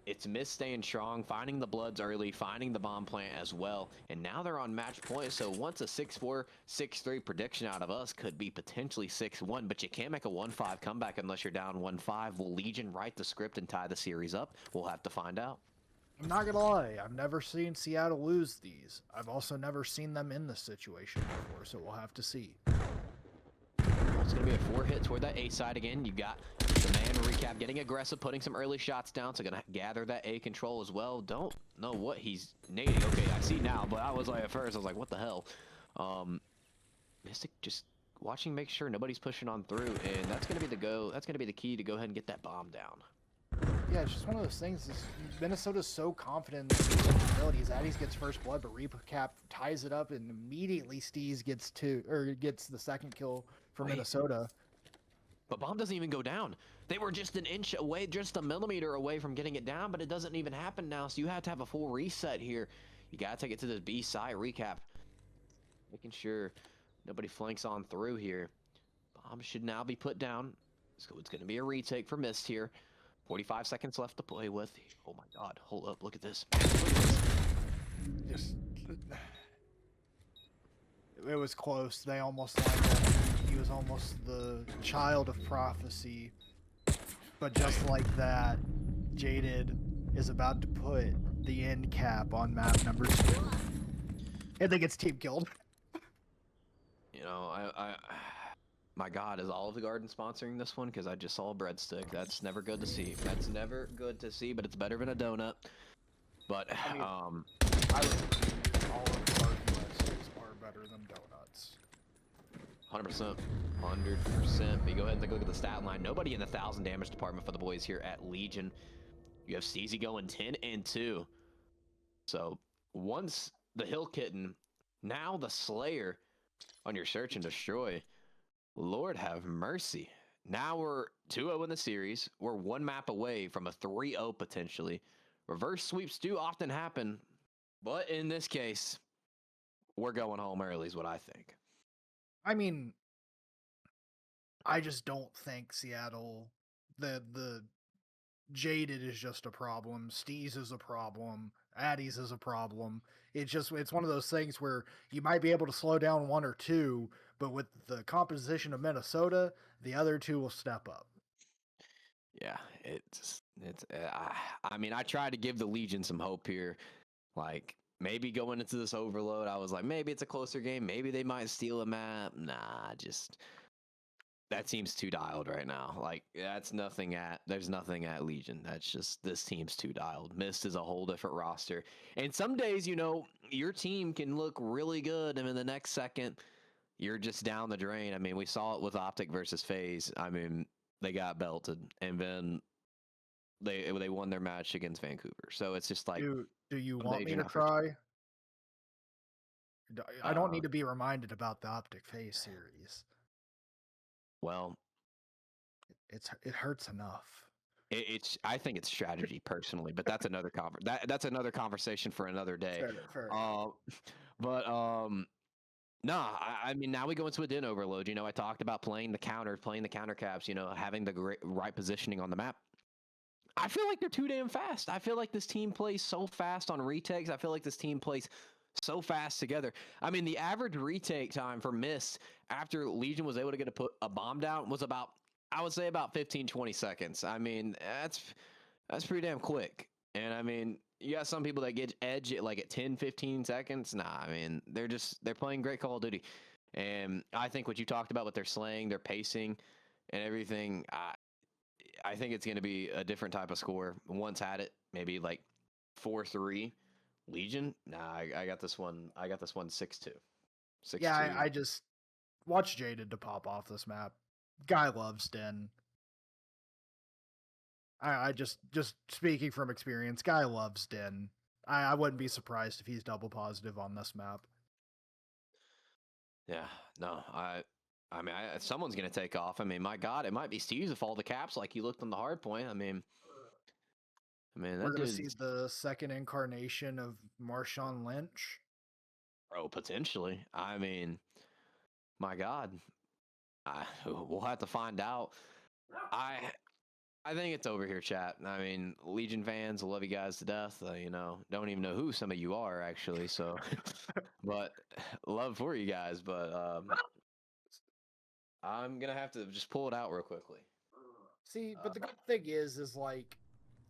S1: it's Miss staying strong, finding the bloods early, finding the bomb plant as well, and now they're on match point. So once a 6-4, 6-3 prediction out of us could be potentially 6-1, but you can't make a 1-5 comeback unless you're down 1-5. Will Legion write the script and tie the series up? We'll have to find out.
S2: I'm not gonna lie, I've never seen Seattle lose these. I've also never seen them in this situation before, so we'll have to see.
S1: It's going to be a 4-hit toward that A side again. You got the man recap getting aggressive, putting some early shots down. So going to gather that A control as well. Don't know what he's nading. Okay, I see now, but I was like, at first, I was like, what the hell? Mystic just watching, make sure nobody's pushing on through. And that's going to be that's going to be the key to go ahead and get that bomb down.
S2: Yeah, it's just one of those things. Minnesota's so confident in their abilities. Addies gets first blood, but Recap ties it up, and immediately Steez gets the second kill for Minnesota.
S1: But bomb doesn't even go down. They were just an inch away, just a millimeter away from getting it down, but it doesn't even happen now. So you have to have a full reset here. You got to take it to the B side. Recap, making sure nobody flanks on through here. Bomb should now be put down. So it's going to be a retake for Mist here. 45 seconds left to play with. Oh my God, hold up, look at this.
S2: It was close. They almost lined up. was almost the child of prophecy. But just like that, Jaded is about to put the end cap on map number 2. And then gets team killed.
S1: You know, my God, is Olive Garden sponsoring this one? Because I just saw a breadstick. That's never good to see. That's never good to see, but it's better than a donut. But,
S2: I mean, I would Olive Garden breadsticks are better than donuts.
S1: 100%. 100%. But you go ahead and take a look at the stat line. Nobody in the 1,000 damage department for the boys here at Legion. You have Steezy going 10-2. So once the Hill Kitten, now the Slayer on your search and destroy. Lord have mercy. Now we're 2-0 in the series. We're 1 map away from a 3-0 potentially. Reverse sweeps do often happen, but in this case, we're going home early is what I think.
S2: I mean, I just don't think Seattle, the Jaded is just a problem. Steez is a problem. Addies is a problem. It's one of those things where you might be able to slow down 1 or 2, but with the composition of Minnesota, the other 2 will step up.
S1: Yeah, I mean, I tried to give the Legion some hope here. Like, maybe going into this overload, I was like, maybe it's a closer game. Maybe they might steal a map. Nah, that seems too dialed right now. Like, there's nothing at Legion. That's just, this team's too dialed. Mist is a whole different roster. And some days, you know, your team can look really good, and in the next second, you're just down the drain. I mean, we saw it with Optic versus FaZe. I mean, they got belted, and then they won their match against Vancouver. So it's just like,
S2: do you want me to try? I don't need to be reminded about the Optic FaZe series.
S1: Well,
S2: it hurts enough.
S1: I think it's strategy personally, but that's another that's another conversation for another day.
S2: Fair.
S1: Nah, I mean, now we go into a din overload. You know, I talked about playing the counter caps, you know, having the right positioning on the map. I feel like they're too damn fast. I feel like this team plays so fast on retakes. I feel like this team plays so fast together. I mean, the average retake time for Mist after Legion was able to get a bomb down was about, I would say, about 15-20 seconds. I mean, that's pretty damn quick. And I mean, you got some people that get edge at 10-15 seconds. Nah, I mean, they're playing great Call of Duty. And I think what you talked about with their slaying, their pacing, and everything, I think it's going to be a different type of score. Once had it, maybe like 4-3. Legion? Nah, I got this one. I got this one 6-2. 6-2.
S2: Yeah, I just watch Jaded to pop off this map. Guy loves Den. I just speaking from experience, guy loves Den. I wouldn't be surprised if he's double positive on this map.
S1: Yeah, no, I mean, someone's gonna take off. I mean, my God, it might be Steve with all the caps like he looked on the hard point. I mean,
S2: we're gonna see the second incarnation of Marshawn Lynch.
S1: Bro, potentially. I mean, my God, we'll have to find out. I think it's over here, chat. I mean, Legion fans, I love you guys to death. You know, don't even know who some of you are actually. So, but love for you guys. But I'm gonna have to just pull it out real quickly.
S2: See, but the good thing is like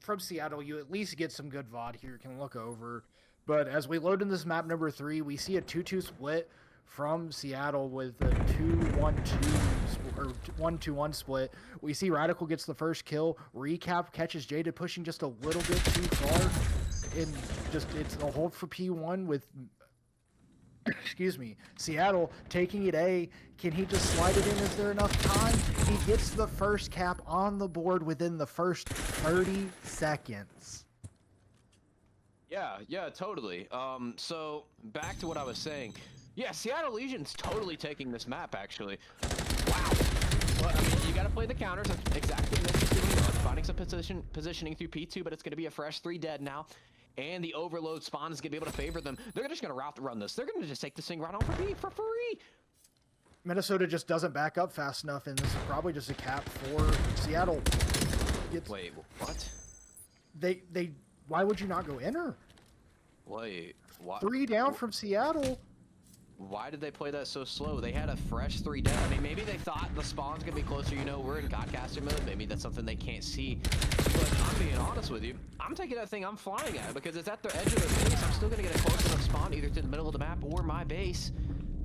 S2: from Seattle, you at least get some good VOD here. You can look over. But as we load in this map number 3, we see a 2-2 split from Seattle with a 2-1-2 or 1-2-1 split. We see Radical gets the first kill. Recap catches Jaded pushing just a little bit too far. And just it's a hold for P1 with Seattle taking it A. Can he just slide it in? Is there enough time? He gets the first cap on the board within the first 30 seconds.
S1: Yeah, totally. So back to what I was saying. Yeah, Seattle Legion's totally taking this map, actually. Wow. Well, I mean, you got to play the counters. That's exactly what he's doing. Finding some positioning through P2, but it's going to be a fresh 3 dead now. And the overload spawn is going to be able to favor them. They're just going to route run this. They're going to just take this thing right on for free.
S2: Minnesota just doesn't back up fast enough, and this is probably just a cap for Seattle.
S1: Wait, what?
S2: Why would you not go enter?
S1: Wait, what?
S2: 3 down from Seattle.
S1: Why did they play that so slow? They had a fresh 3 dead. I mean, maybe they thought the spawn's gonna be closer. You know, we're in Godcaster mode. Maybe that's something they can't see. But I'm being honest with you. I'm taking that thing I'm flying at because it's at the edge of their base. I'm still gonna get a close enough spawn either to the middle of the map or my base.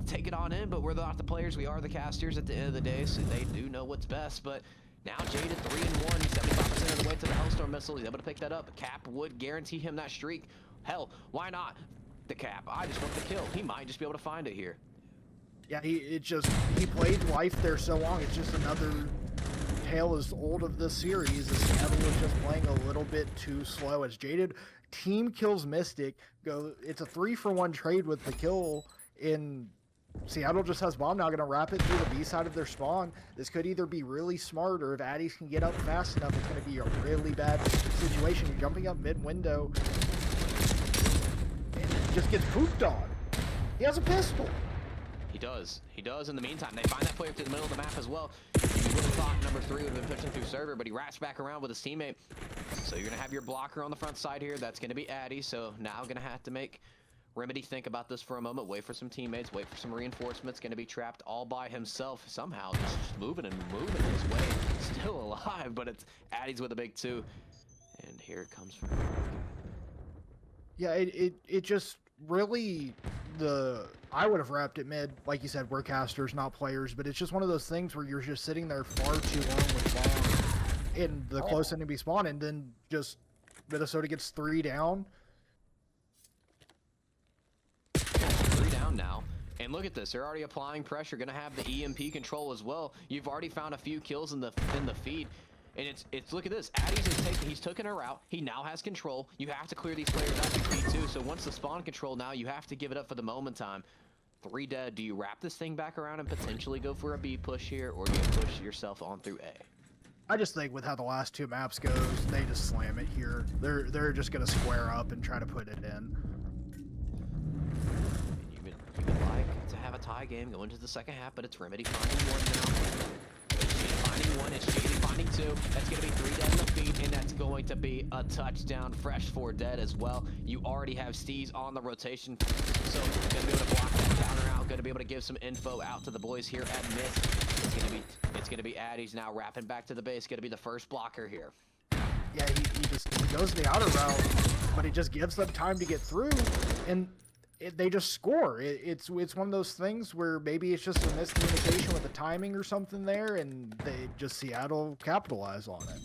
S1: Take it on in, but we're not the players. We are the casters at the end of the day, so they do know what's best. But now Jaded 3-1, 75% of the way to the Hellstorm missile. He's able to pick that up. Cap would guarantee him that streak. Hell, why not? The Cap. I just want the kill. He might just be able to find it here.
S2: Yeah, he played life there so long. It's just another tale as old of this series. The Seattle was just playing a little bit too slow. As Jaded team kills Mystic, it's a 3-for-1 trade with the kill in. Seattle just has bomb now, going to wrap it through the B side of their spawn. This could either be really smart, or if Addies can get up fast enough, it's going to be a really bad situation. You're jumping up mid-window, and it just gets pooped on. He has a pistol.
S1: He does. He does. In the meantime, they find that player to the middle of the map as well. You would have thought number 3 would have been pushing through server, but he wraps back around with his teammate. So you're going to have your blocker on the front side here. That's going to be Addy. So now going to have to make Remedy think about this for a moment, wait for some teammates, wait for some reinforcements, going to be trapped all by himself, somehow just moving and moving his way, still alive, but it's Addy's with a big 2, and here it comes from.
S2: Yeah, it just really, I would have wrapped it mid, like you said, we're casters, not players, but it's just one of those things where you're just sitting there far too long with bomb in the close enemy spawn, and then just Minnesota gets 3 down.
S1: Now, and look at this, they're already applying pressure, gonna have the EMP control as well. You've already found a few kills in the feed, and it's look at this, he's taken her out, he now has control. You have to clear these players out in feed too, so once the spawn control, now you have to give it up for the moment time. 3 dead. Do you wrap this thing back around and potentially go for a B push here, or do you push yourself on through A?
S2: I just think with how the last 2 maps goes, they just slam it here. They're just gonna square up and try to put it in.
S1: You would like to have a tie game going into the second half, but it's Remedy finding 1 now. Finding 1, it's Jaded finding 2. That's going to be 3 dead in the feed, and that's going to be a touchdown. Fresh 4 dead as well. You already have Steez on the rotation, so going to be able to block that counter out. Going to be able to give some info out to the boys here at Mist. It's going to be Addies now wrapping back to the base. Going to be the first blocker here.
S2: Yeah, he goes the outer route, but it just gives them time to get through, and they just score. It's one of those things where maybe it's just a miscommunication with the timing or something there, and they just Seattle capitalize on it.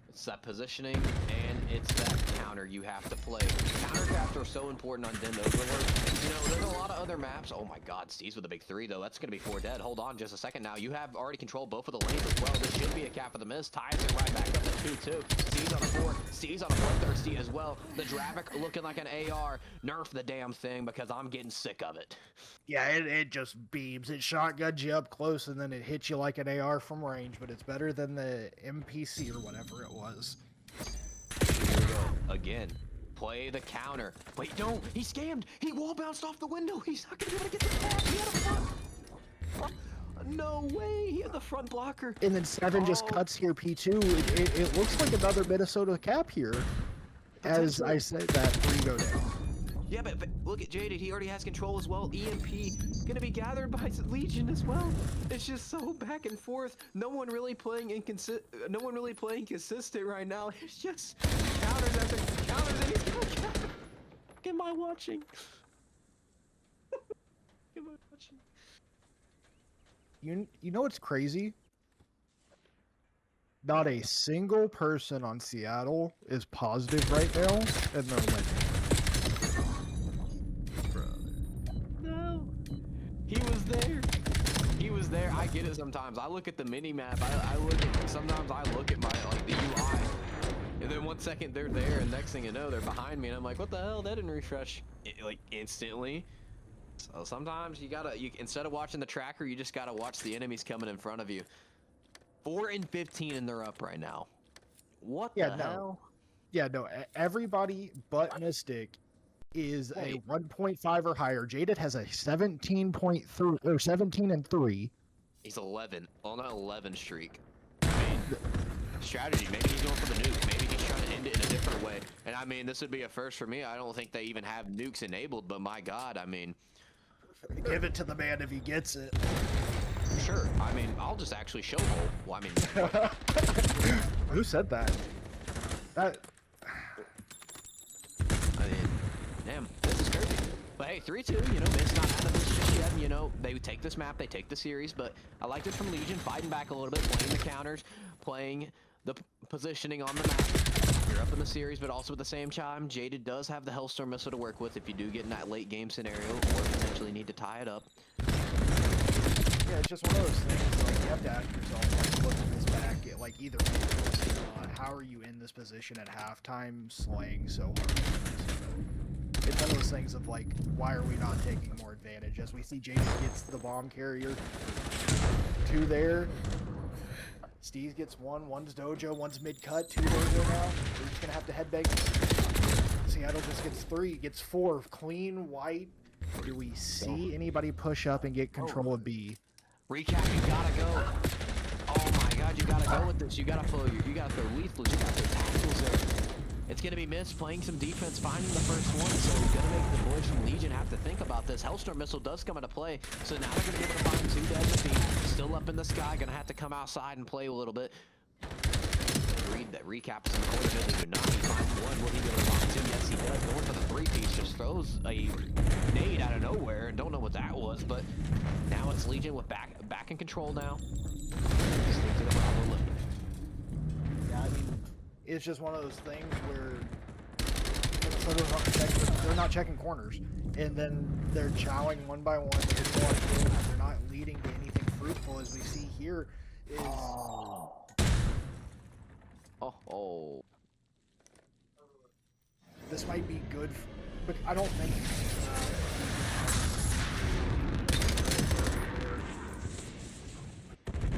S1: It's that positioning, and it's that counter you have to play. Counter traps are so important on Den Overlord. You know, there's a lot of other maps. Oh my god, Steve's with a big 3, though. That's going to be 4 dead. Hold on just a second now. You have already controlled both of the lanes as well. This should be a cap for the Mist. Ties it right back up to 2-2. Steve's on a 4. Steve's on a 4-thirsty as well. The Dravik looking like an AR. Nerf the damn thing because I'm getting sick of it.
S2: Yeah, it just beams. It shotguns you up close, and then it hits you like an AR from range, but it's better than the MPC or whatever it was.
S1: Here we go. Again. Play the counter. Wait, don't. He scammed. He wall bounced off the window. He's not going to be able to get the cap. He had a front. No way. He had the front blocker.
S2: And then 7 just cuts here, P2. It looks like another Minnesota cap here. As I said, that 3 go down.
S1: Yeah, but look at Jaded. He already has control as well. EMP gonna be gathered by Legion as well. It's just so back and forth. No one really playing consistent right now. It's just counters after counters, and he's gonna counter. Am I watching? Am I watching?
S2: You know what's crazy? Not a single person on Seattle is positive right now, and they're winning.
S1: He was there. I get it sometimes. I look at the mini map. Sometimes I look at my the UI, and then 1 second they're there, and next thing you know they're behind me, and I'm like, what the hell? That didn't refresh like instantly. So sometimes you instead of watching the tracker, you just gotta watch the enemies coming in front of you. 4-15, and they're up right now. What the hell?
S2: Yeah, no. Everybody but Mystic is a 1.5 or higher. Jaded has a 17.3 or 17-3.
S1: He's 11 on an 11 streak. I mean, strategy. Maybe he's going for the nuke. Maybe he's trying to end it in a different way. And I mean, this would be a first for me. I don't think they even have nukes enabled, but my God, I mean,
S2: Give it to the man if he gets it.
S1: Sure. I mean, I'll just actually show hole. Well, I mean,
S2: who said that? That.
S1: I mean, damn, this is crazy. But hey, 3-2, you know, Mint's not out of this just yet. You know, they take this map, they take the series, but I like this from Legion, fighting back a little bit, playing the counters, playing the positioning on the map. You're up in the series, but also at the same time, Jaded does have the Hellstorm missile to work with if you do get in that late game scenario or potentially need to tie it up.
S2: Yeah, it's just one of those things, like, you have to ask yourself, like, looking this back, like, either how are you in this position at halftime slaying so hard? It's one of those things of, like, why are we not taking more advantage? As we see James gets the bomb carrier, 2 there. Steez gets 1, one's Dojo, one's mid-cut, 2 Dojo now. We're just gonna have to headbang. Seattle just gets 3, gets 4, clean, white. Do we see anybody push up and get control of B?
S1: Recap, you gotta go. Oh my god, you gotta go with this. You gotta throw lethals, you gotta throw tackles there. It's gonna be Mist playing some defense, finding the first one, so he's gonna make the boys from Legion have to think about this. Hellstorm missile does come into play, so now they're gonna be able to find 2 dead to feet. Still up in the sky, gonna have to come outside and play a little bit. Read that recaps in the corner, do not. He finds 1. Will he be able to find 2? Yes, he does. Going for the 3-piece, just throws a nade out of nowhere. Don't know what that was, but now it's Legion with back in control now. Stick to the Bravo lift.
S2: Yeah, I mean, it's just one of those things where they're not checking corners, and then they're chowing one by one. They're not leading to anything fruitful, as we see here. Is
S1: oh.
S2: This might be good, but I don't think.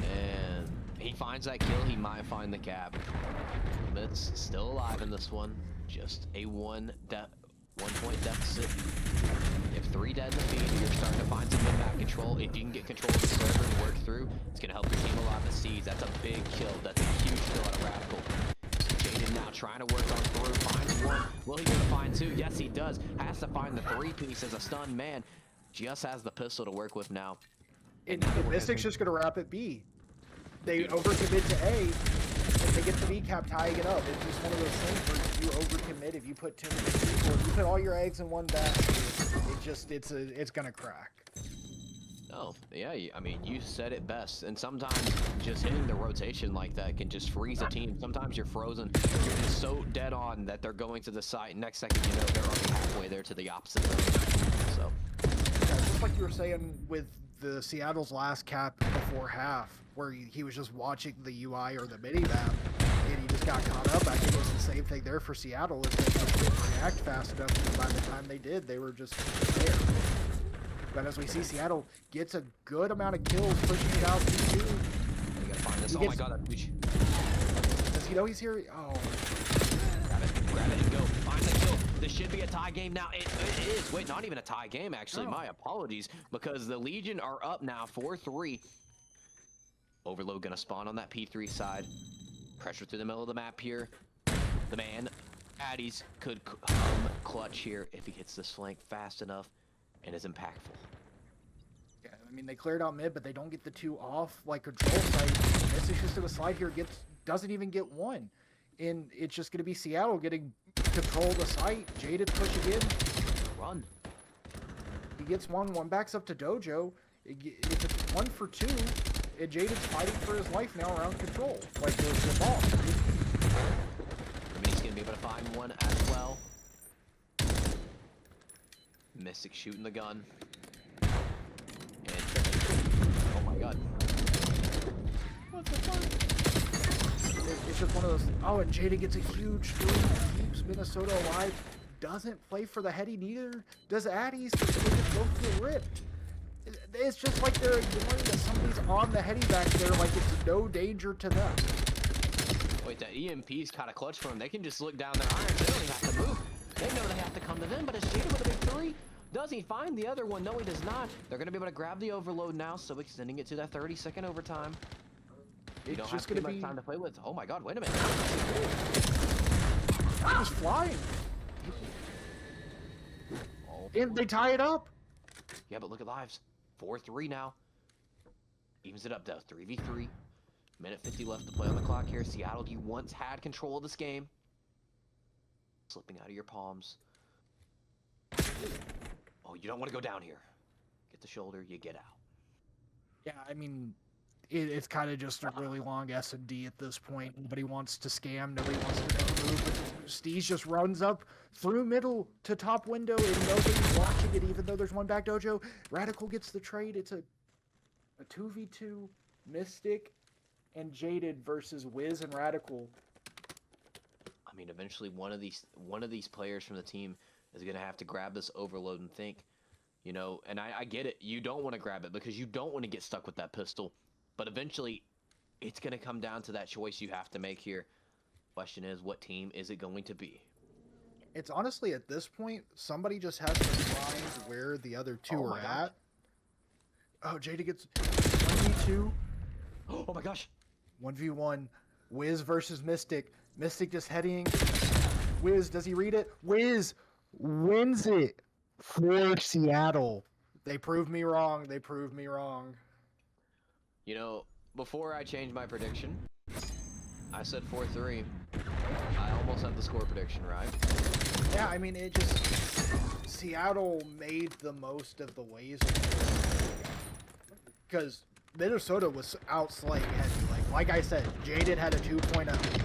S1: And he finds that kill. He might find the cap. Mit's still alive in this one. Just a 1 point deficit. If 3 dead in the feed, you're starting to find some good map control. If you can get control of the server and work through, it's going to help your team a lot in the seeds. That's a big kill. That's a huge kill out of Radical. Jaden now trying to work on through. Finds 1. Will he be able to find 2? Yes, he does. Has to find the 3-piece as a stunned man. Just has the pistol to work with now.
S2: And Mystic's just going to wrap at B. They overcommit to A, and they get the B cap tying it up. It's just one of those things where if you overcommit, if you put too many people, if you put all your eggs in one basket, it's gonna crack.
S1: Oh, yeah, I mean, you said it best. And sometimes just hitting the rotation like that can just freeze a team. Sometimes you're frozen. You're just so dead on that they're going to the site. Next second, you know, they're already halfway there to the opposite zone. So,
S2: yeah, just like you were saying with the Seattle's last cap before half, where he was just watching the UI or the mini map, and he just got caught up. I think it was the same thing there for Seattle. If they just didn't react fast enough, and by the time they did, they were just there. But as we see, Seattle gets a good amount of kills, pushing it out to 2.
S1: You gotta find this. Oh my god, that's huge.
S2: Does he know he's here? Oh.
S1: Grab it and go. Find the kill. This should be a tie game now. It is. Wait, not even a tie game, actually.
S2: No.
S1: My apologies, because the Legion are up now 4-3. Overload gonna spawn on that P3 side. Pressure through the middle of the map here. The man, Addies, could clutch here if he hits this flank fast enough and is impactful.
S2: Yeah, I mean, they cleared out mid, but they don't get the 2 off, like, control site. This is just to the slide here, doesn't even get 1. And it's just going to be Seattle getting control of the site. Jaded pushing in.
S1: Run.
S2: He gets 1 backs up to Dojo. It's a 1 for 2. And Jaded's fighting for his life now around control. Like the ball.
S1: He's going to be able to find 1 as well. Mystic shooting the gun. And oh my god.
S2: What the fuck? It's just one of those. Oh, and Jada gets a huge 3. Keeps Minnesota alive. Doesn't play for the heady neither. Does Addies just go through the rip? It's just like they're ignoring that somebody's on the heady back there, like it's no danger to them.
S1: Wait, that EMP's kind of clutch for them. They can just look down their irons. They don't even have to move. They know they have to come to them, but is Jada with a big 3? Does he find the other one? No, he does not. They're going to be able to grab the overload now, so extending it to that 30-second overtime. You don't have too much time to play with. Oh my god, wait a minute.
S2: He was flying.
S1: Oh.
S2: And they tie it up.
S1: Yeah, but look at lives. 4-3 now. Evens it up though. 3v3. Minute 50 left to play on the clock here. Seattle, you once had control of this game. Slipping out of your palms. Oh, you don't want to go down here. Get the shoulder, you get out.
S2: Yeah, I mean, it's kind of just a really long S&D at this point. Nobody wants to scam. Nobody wants to make a move. Steez just runs up through middle to top window, and nobody's watching it, even though there's one back dojo. Radical gets the trade. It's a 2v2 Mystic and Jaded versus Wiz and Radical.
S1: I mean, eventually one of these players from the team is going to have to grab this overload and think, you know, and I get it. You don't want to grab it because you don't want to get stuck with that pistol. But eventually, it's going to come down to that choice you have to make here. Question is, what team is it going to be?
S2: It's honestly, at this point, somebody just has to find where the other two are at. Oh, Jada gets 1v2.
S1: Oh my gosh.
S2: 1v1. Wiz versus Mystic. Mystic just heading. Wiz, does he read it? Wiz wins it for Seattle. They proved me wrong. They proved me wrong.
S1: You know, before I changed my prediction, I said 4-3. I almost had the score prediction right.
S2: Yeah, I mean, it just... Seattle made the most of the ways. Because Minnesota was outslaying heavy. Like I said, Jaded had a 2.0.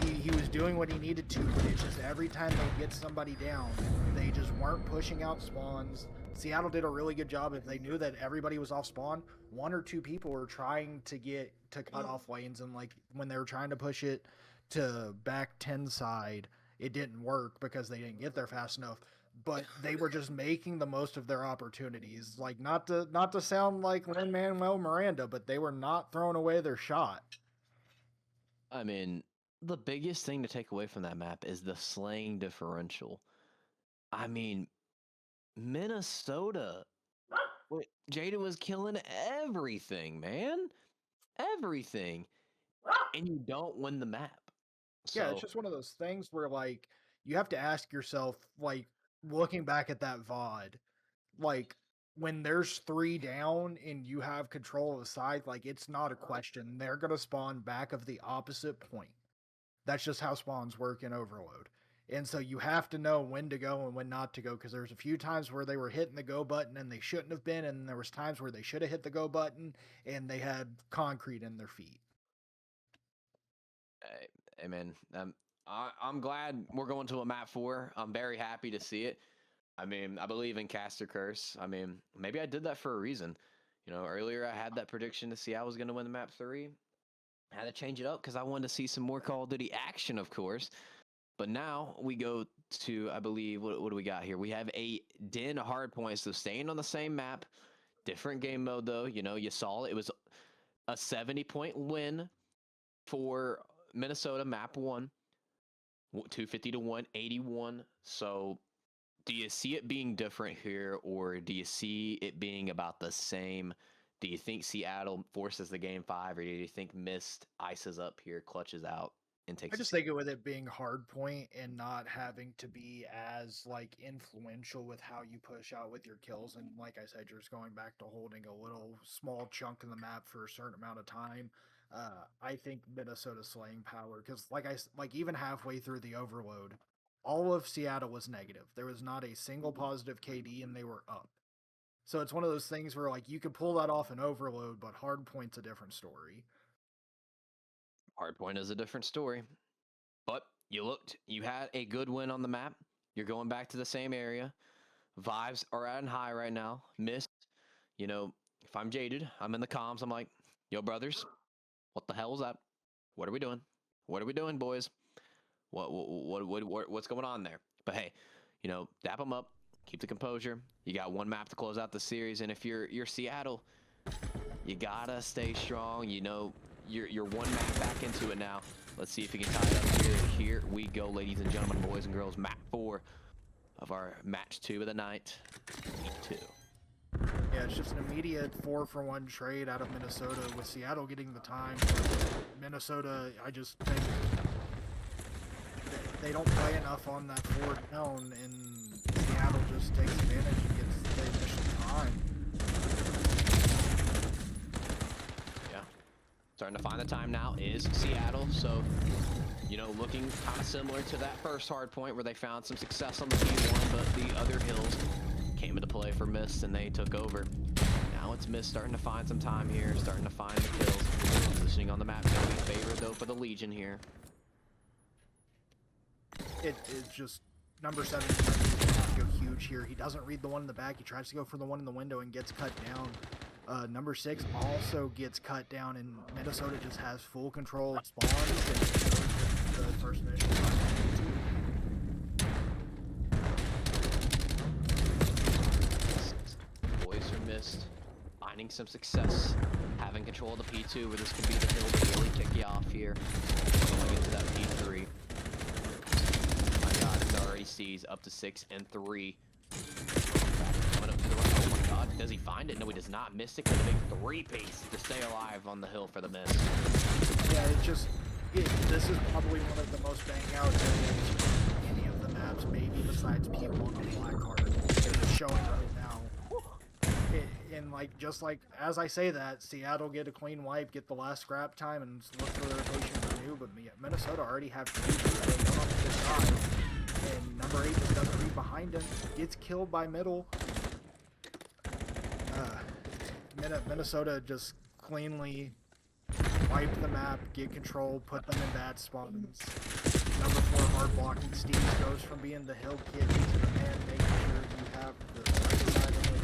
S2: He was doing what he needed to, but it's just every time they get somebody down, they just weren't pushing out spawns. Seattle did a really good job. If they knew that everybody was off spawn, one or two people were trying to get to cut off lanes, and like when they were trying to push it to back 10 side, it didn't work because they didn't get there fast enough. But they were just making the most of their opportunities. Like, not to sound like Lin-Manuel Miranda, but they were not throwing away their shot.
S1: I mean, the biggest thing to take away from that map is the slaying differential. I mean, Minnesota, Jada was killing everything, man. Everything. And you don't win the map.
S2: Yeah,
S1: So,
S2: it's just one of those things where, like, you have to ask yourself, like, looking back at that VOD, like, when there's 3 down and you have control of the side, like, it's not a question. They're going to spawn back of the opposite point. That's just how spawns work in Overload. And so you have to know when to go and when not to go, because there's a few times where they were hitting the go button and they shouldn't have been, and there was times where they should have hit the go button and they had concrete in their feet.
S1: hey man, I'm glad we're going to a map 4. I'm very happy to see it. I mean, I believe in Caster Curse. I mean, maybe I did that for a reason. You know, earlier I had that prediction to see I was going to win the map 3. I had to change it up because I wanted to see some more Call of Duty action, of course. But now we go to, I believe, what do we got here? We have a Den Hardpoint, so staying on the same map, different game mode though. You know, you saw it was a 70-point win for Minnesota map 1, 250 to 181. So do you see it being different here, or do you see it being about the same? Do you think Seattle forces the game 5, or do you think Mist ices up here, clutches out, and takes?
S2: I just think it with it being hard point and not having to be as like influential with how you push out with your kills, and like I said, you're just going back to holding a little small chunk in the map for a certain amount of time. I think Minnesota's slaying power, because like even halfway through the Overload, all of Seattle was negative. There was not a single positive KD, and they were up. So it's one of those things where like you could pull that off in Overload, but Hardpoint's a different story.
S1: Hardpoint is a different story. But you had a good win on the map. You're going back to the same area. Vibes are at high right now. Mist, you know, if I'm Jaded, I'm in the comms. I'm like, yo, brothers, what the hell is that? What are we doing? What are we doing, boys? What's going on there? But hey, you know, dap them up. Keep the composure. You got one map to close out the series, and if you're Seattle, you gotta stay strong. You know, you're one map back into it now. Let's see if we can tie it up here. Here we go, ladies and gentlemen, boys and girls. Map 4 of our match 2 of the night. Heat 2.
S2: Yeah, it's just an immediate 4-for-1 trade out of Minnesota, with Seattle getting the time. Minnesota, I just think they don't play enough on that 4 down, and Seattle just takes advantage and gets the initial time.
S1: Starting to find the time now is Seattle. So, you know, looking kind of similar to that first hard point where they found some success on the P1, but the other hills came into play for Mist and they took over. Now it's Mist starting to find some time here, starting to find the kills. Positioning on the map going to be favored though for the Legion here.
S2: It's just number 7 trying to go huge here. He doesn't read the one in the back. He tries to go for the one in the window and gets cut down. Number 6 also gets cut down, and Minnesota just has full control of spawns and the first mission.
S1: Boys are Mist, finding some success, having control of the P2 where this could be the hill to really kick you off here. Going into that P3. It's already sees up to 6 and 3. Coming up to the right. Oh my god, does he find it? No, he does not. Mystic with a big 3-piece to stay alive on the hill for the Mist.
S2: Yeah, this is probably one of the most bang out areas in any of the maps, maybe besides P1 on Blackheart. It's showing right now. And like, just like as I say that, Seattle get a clean wipe, get the last scrap time, and look for the rotation for new. But Minnesota already have 3 so they don't have to decide. And number 8 just doesn't read behind him. Gets killed by middle. Minnesota just cleanly wipe the map, get control, put them in bad spawns. Number 4 hard blocking Steve goes from being the hill kid to the man, making sure you have the right side of the map.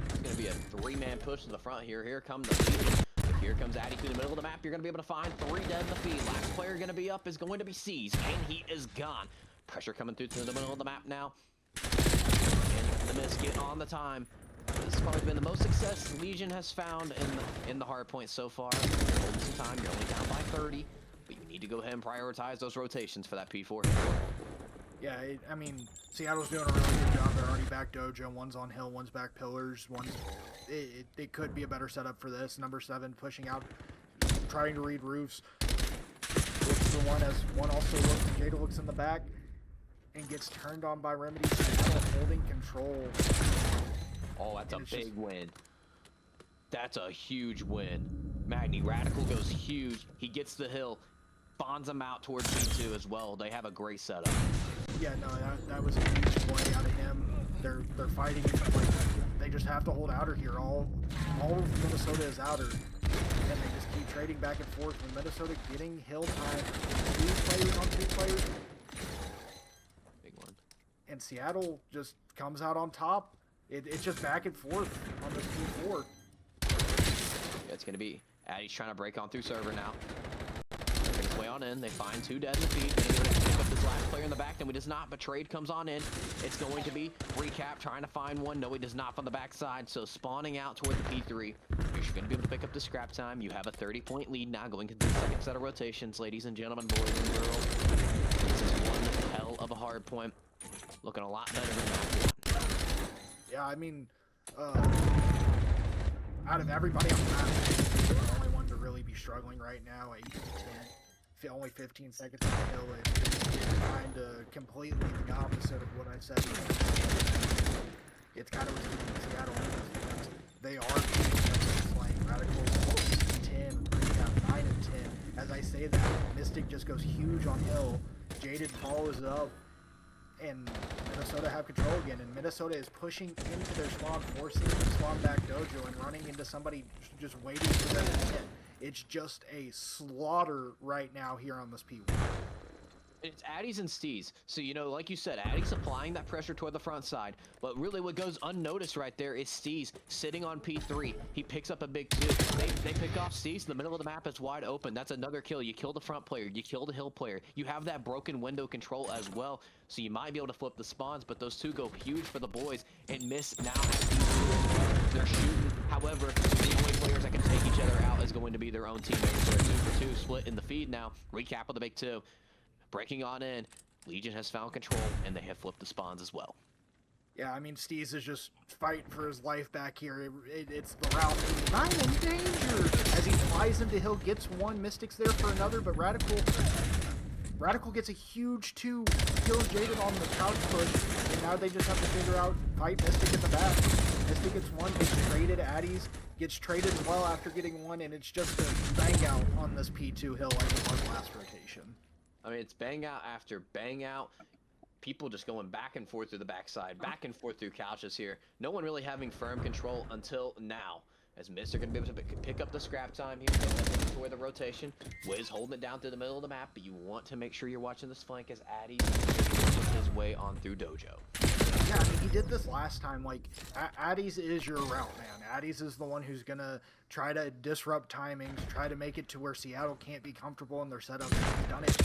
S1: It's going to be a 3-man push to the front here. Here comes the Legion. Here comes Addy through the middle of the map. You're going to be able to find 3 dead in the feed. Last player going to be up is going to be Seized, and he is gone. Pressure coming through to the middle of the map now. And the Mist get on the time. This has probably been the most success Legion has found in the hard point so far. Holding some time. You're only down by 30, but you need to go ahead and prioritize those rotations for that P4.
S2: Yeah, I mean, Seattle's doing a really good job. They're already back dojo. One's on hill, one's back pillars. It could be a better setup for this. Number 7 pushing out, trying to read roofs. Looks for one as one also looks. Jada looks in the back and gets turned on by Remedy. Seattle holding control.
S1: Oh, that's a big win. That's a huge win. Magni Radical goes huge. He gets the hill, bonds them out towards P2 as well. They have a great setup.
S2: Yeah, no, that was a huge play out of him. They're fighting. Like, they just have to hold outer here. All of Minnesota is outer, and they just keep trading back and forth. When Minnesota getting hill time, 2 players on 2 players.
S1: Big one.
S2: And Seattle just comes out on top. It's just back and forth on this P4.
S1: Yeah, it's going to be Addy's trying to break on through server now. Makes his way on in. They find 2 dead in the feed. They're going to pick up this last player in the back. No, he does not, but trade comes on in. It's going to be Recap trying to find one. No, he does not from the backside. So spawning out toward the P3. You're going to be able to pick up the scrap time. You have a 30-point lead now going into the second set of rotations, ladies and gentlemen, boys and girls. This is one hell of a hard point. Looking a lot better than that.
S2: Yeah, I mean, out of everybody on the map, he's the only one to really be struggling right now. 8 to 10, only 15 seconds on the hill. It's kind of completely the opposite of what I said. It's kind of what's Seattle. They are playing Radicals 10, Recap 9 and 10. As I say that, Mystic just goes huge on hill. Jaded follows up. And Minnesota have control again, and Minnesota is pushing into their spawn, forcing them to spawn back dojo and running into somebody just waiting for them to hit. It's just a slaughter right now here on this P1.
S1: It's Addies and Stees. So, you know, like you said, Addies applying that pressure toward the front side. But really what goes unnoticed right there is Stees sitting on P3. He picks up a big 2. They pick off Stees. The middle of the map is wide open. That's another kill. You kill the front player. You kill the hill player. You have that broken window control as well. So you might be able to flip the spawns, but those 2 go huge for the boys. And Miss now has they're shooting. However, the only players that can take each other out is going to be their own teammates. They're 2 for 2 split in the feed now. Recap with a big 2. Breaking on in, Legion has found control, and they have flipped the spawns as well.
S2: Yeah, I mean, Steez is just fighting for his life back here. It's the route. I'm in danger! As he flies into hill, gets 1, Mystic's there for another, but Radical gets a huge 2, kills Jaded on the couch push, and now they just have to figure out, fight Mystic in the back. Mystic gets one, gets traded. Addies gets traded as well after getting one, and it's just a bang out on this P2 hill like it was last rotation.
S1: I mean, it's bang out after bang out. People just going back and forth through the backside, back and forth through couches here. No one really having firm control until now. As Mists are going to be able to pick up the scrap time here, toward the rotation. Wiz holding it down through the middle of the map, but you want to make sure you're watching this flank as Addy's working his way on through Dojo.
S2: Yeah, I mean, he did this last time. Like, Addies is your route, man. Addies is the one who's going to try to disrupt timings, try to make it to where Seattle can't be comfortable in their setup. He's done it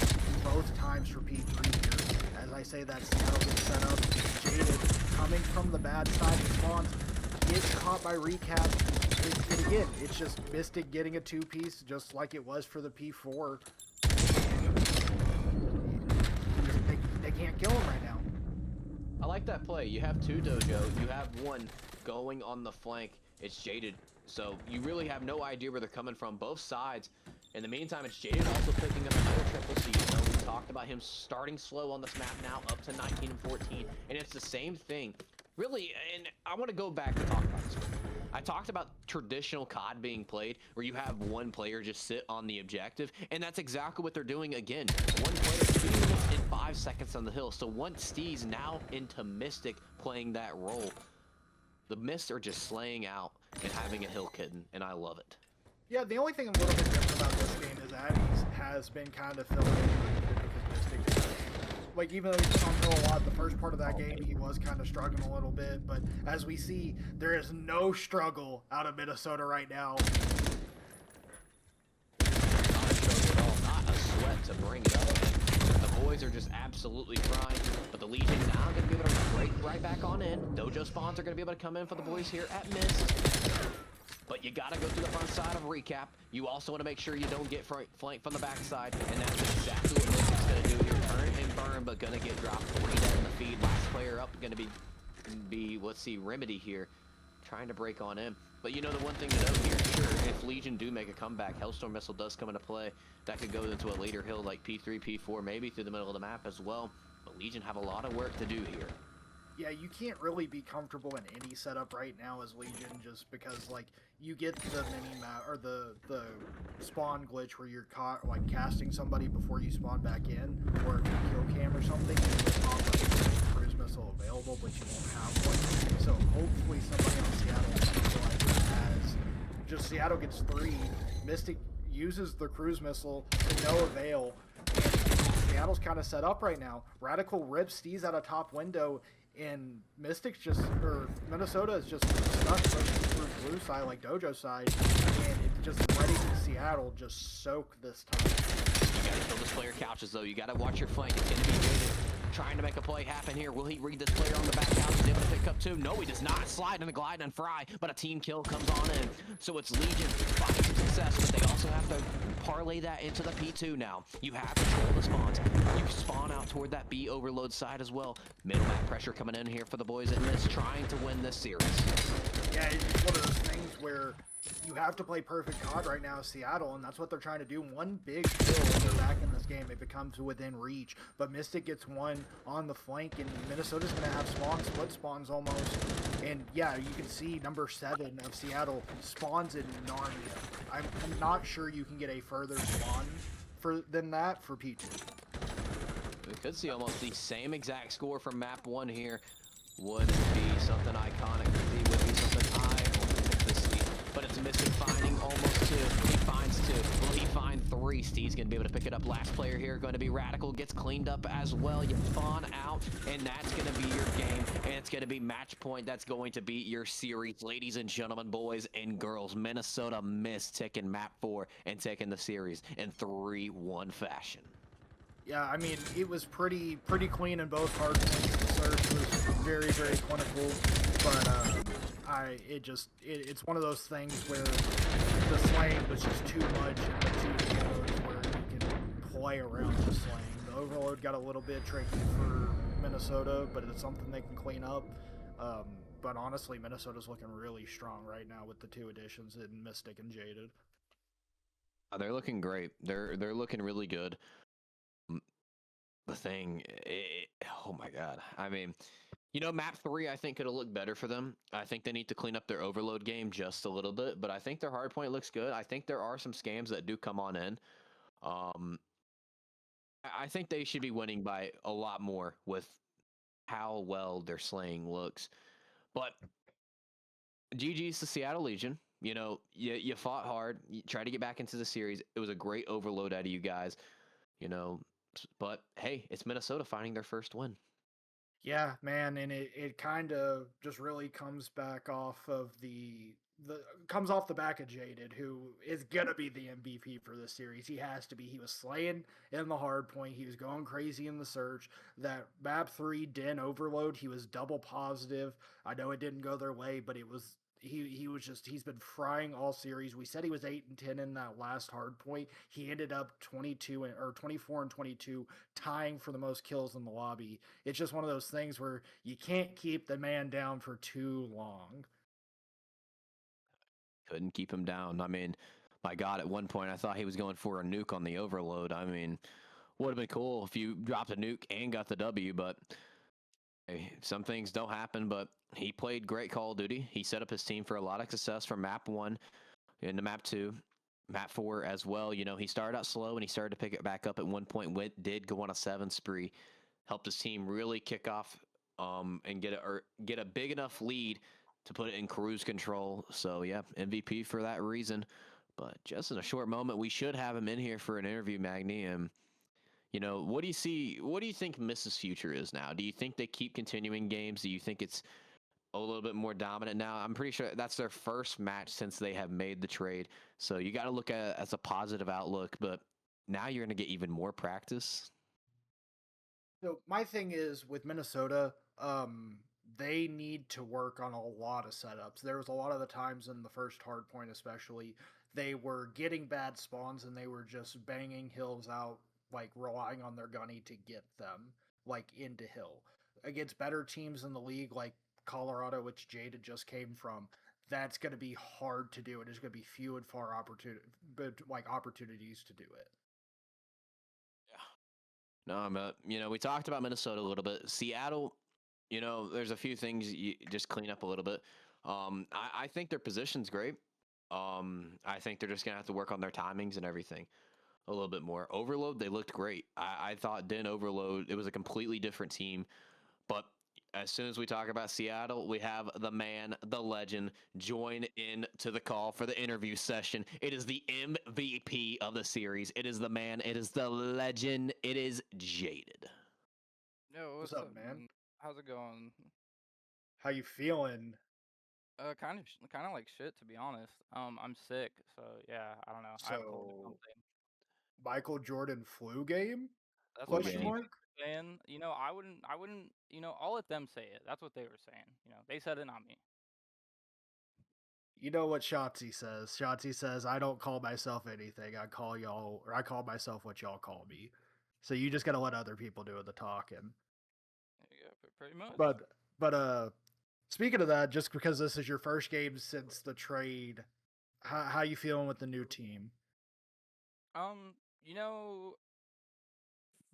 S2: both times for P3 here. As I say that, Seattle gets set up, Jaded, coming from the bad side of spawns, gets caught by Recap. And again, it's just Mystic getting a two-piece, just like it was for the P4. They can't kill him right now.
S1: I like that play. You have two Dojo. You have one going on the flank. It's Jaded. So you really have no idea where they're coming from, both sides. In the meantime, it's Jaded also picking up another triple C. You know, we talked about him starting slow on this map now, up to 19 and 14. And it's the same thing. Really, and I want to go back and talk about this. I talked about traditional COD being played where you have one player just sit on the objective, and that's exactly what they're doing again. One player 2 minutes and 5 seconds on the hill. So once Steve's now into Mystic playing that role, the Mists are just slaying out and having a hill kitten, and I love it.
S2: Yeah, the only thing a little bit different about this game is Addies has been kind of filling in because Mystic, like, even though he's on hill a lot, the first part of that game he was kind of struggling a little bit, but as we see, there is no struggle out of Minnesota right now.
S1: Not a struggle at all, not a sweat to bring it up. The boys are just absolutely frying, but the Legion now going to be able to break right back on in. Dojo spawns are going to be able to come in for the boys here at Mist. But you got to go through the front side of Recap. You also want to make sure you don't get flanked from the backside, and that's exactly what Mist is going to do here. Turn and burn, but going to get dropped 3 dead in the feed. Last player up going to be, let's see, Remedy here, trying to break on in. But you know the one thing to note here, sure, if Legion do make a comeback, Hellstorm Missile does come into play. That could go into a later hill like P3, P4, maybe through the middle of the map as well. But Legion have a lot of work to do here.
S2: Yeah, you can't really be comfortable in any setup right now as Legion, just because, like, you get the mini-map, or the spawn glitch where you're caught, like, casting somebody before you spawn back in, or kill cam or something, and it's not like a cruise missile available, but you won't have one. So hopefully somebody on Seattle has, just Seattle gets 3, Mystic uses the cruise missile to no avail, and Seattle's kind of set up right now. Radical rips Steez out of top window, and Mystic's just, or Minnesota is just stuck through blue side, like Dojo side, and it's just letting Seattle just soak this time.
S1: You gotta kill this player couches though. You gotta watch your flank. It's gonna be good. Trying to make a play happen here. Will he read this player on the back couch? Is able to pick up 2? No, he does not. Slide and glide and fry, but a team kill comes on in. So it's Legion finding some success, but they also have to parlay that into the P2 now. You have control of the spawns. You can spawn out toward that B overload side as well. Middle map pressure coming in here for the boys in this, trying to win this series.
S2: Yeah, it's one of those things where you have to play perfect COD right now as Seattle, and that's what they're trying to do. One big kill and they're back in this game. It becomes within reach, but Mystic gets one on the flank, and Minnesota's going to have split spawns almost. And yeah, you can see number 7 of Seattle spawns in Narnia. I'm not sure you can get a further spawn than that for P2.
S1: We could see almost the same exact score from map 1 here. Would be something iconic. Would be something I want to see. But it's Mystic finding almost 2. He finds 2. Will he find 3? Steve's going to be able to pick it up. Last player here going to be Radical. Gets cleaned up as well. You spawn out, and that's going to be your game. And it's going to be match point. That's going to be your series. Ladies and gentlemen, boys and girls, Minnesota Mist taking map 4 and taking the series in 3-1 fashion.
S2: Yeah, I mean, it was pretty clean in both parts. The search was very, very clinical, but it's one of those things where the slaying was just too much in the 2 heroes where you can play around the slaying. The overload got a little bit tricky for Minnesota, but it's something they can clean up. But honestly, Minnesota's looking really strong right now with the 2 additions in Mystic and Jaded.
S1: They're looking great. They're looking really good. The thing, oh my god, I mean, Map 3, I think, could have looked better for them. I think they need to clean up their overload game just a little bit, but I think their hard point looks good. I think there are some scams that do come on in. Um, I think they should be winning by a lot more with how well their slaying looks. But GG's to Seattle Legion. You fought hard. You tried to get back into the series. It was a great overload out of you guys. You know, but hey, it's Minnesota finding their first win.
S2: Yeah, man, and it kind of just really comes back off of the comes off the back of Jaded, who is gonna be the MVP for this series. He has to be. He was slaying in the hard point. He was going crazy in the search. That map 3 Den overload, he was double positive. I know it didn't go their way, but it was he was just he's been frying all series. We said he was 8 and 10 in that last hard point. He ended up 24 and 22, tying for the most kills in the lobby. It's just one of those things where you can't keep the man down for too long.
S1: Couldn't keep him down. I mean, my God, at one point I thought he was going for a nuke on the overload. I mean, would have been cool if you dropped a nuke and got the W, but hey, some things don't happen. But he played great Call of Duty. He set up his team for a lot of success from map 1 into map 2. Map 4 as well. He started out slow and he started to pick it back up at one point. Did go on a 7 spree, helped his team really kick off and get a big enough lead to put it in cruise control. So yeah, MVP for that reason. But just in a short moment, we should have him in here for an interview, Magni. And what do you see? What do you think Mrs. Future is now? Do you think they keep continuing games? Do you think it's a little bit more dominant now? I'm pretty sure that's their first match since they have made the trade. So you got to look at it as a positive outlook. But now you're going to get even more practice.
S2: So my thing is with Minnesota, they need to work on a lot of setups. There was a lot of the times in the first hard point, especially, they were getting bad spawns and they were just banging hills out, like relying on their gunny to get them like into hill against better teams in the league, like Colorado, which Jada just came from. That's going to be hard to do. It is going to be few and far opportunities to do it.
S1: No, but we talked about Minnesota a little bit. Seattle, there's a few things you just clean up a little bit. I think their position's great. I think they're just gonna have to work on their timings and everything a little bit more. Overload, they looked great. I thought Den Overload, it was a completely different team. But as soon as we talk about Seattle, we have the man, the legend, join in to the call for the interview session. It is the MVP of the series. It is the man. It is the legend. It is Jaded.
S3: Yo,
S2: What's
S3: what's
S2: up,
S3: up,
S2: man?
S3: man? How's it going?
S2: How you feeling?
S3: Kind of like shit, to be honest. I'm sick, so yeah, I don't know. I have a cold or
S2: So
S3: something.
S2: Michael Jordan flu game?
S3: That's
S1: Flu
S3: what my
S2: Question
S1: game.
S3: teammates
S2: mark.
S3: were saying. I wouldn't. I'll let them say it. That's what they were saying. They said it, not me.
S2: You know what Shotzi says? Shotzi says, "I don't call myself anything. I call y'all, or I call myself what y'all call me." So you just gotta let other people do the talking.
S3: Yeah, pretty much.
S2: But but speaking of that, just because this is your first game since the trade, how you feeling with the new team?
S3: Um, you know,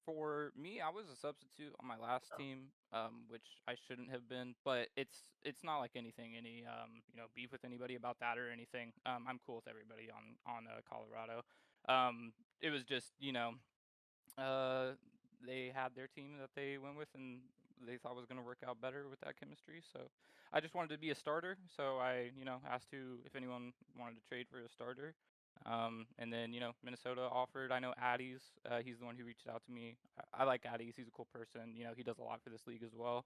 S3: for me, I was a substitute on my last team, which I shouldn't have been, but it's not like any beef with anybody about that or anything. I'm cool with everybody on Colorado. It was just uh, they had their team that they went with, and they thought was going to work out better with that chemistry. So I just wanted to be a starter. So I asked if anyone wanted to trade for a starter. And then Minnesota offered. I know Addie's. He's the one who reached out to me. I like Addie's. He's a cool person. He does a lot for this league as well.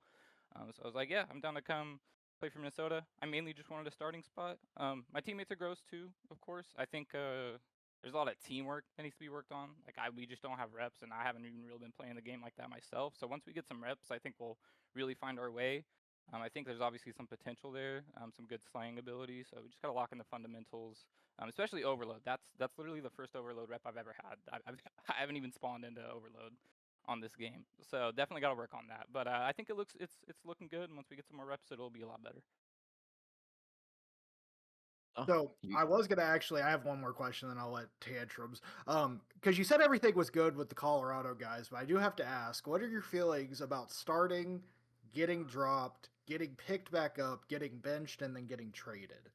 S3: So I was like, yeah, I'm down to come play for Minnesota. I mainly just wanted a starting spot. My teammates are gross too, of course. I think there's a lot of teamwork that needs to be worked on. Like we just don't have reps, and I haven't even really been playing the game like that myself. So once we get some reps, I think we'll really find our way. I think there's obviously some potential there, some good slaying ability. So we just gotta lock in the fundamentals, especially overload. That's literally the first overload rep I've ever had. I haven't even spawned into overload on this game, so definitely gotta work on that. But I think it's looking good, and once we get some more reps, it'll be a lot better.
S1: Oh,
S2: So I was gonna actually, I have one more question, then I'll let tantrums. Because you said everything was good with the Colorado guys, but I do have to ask, what are your feelings about starting getting dropped, getting picked back up, getting benched, and then getting traded.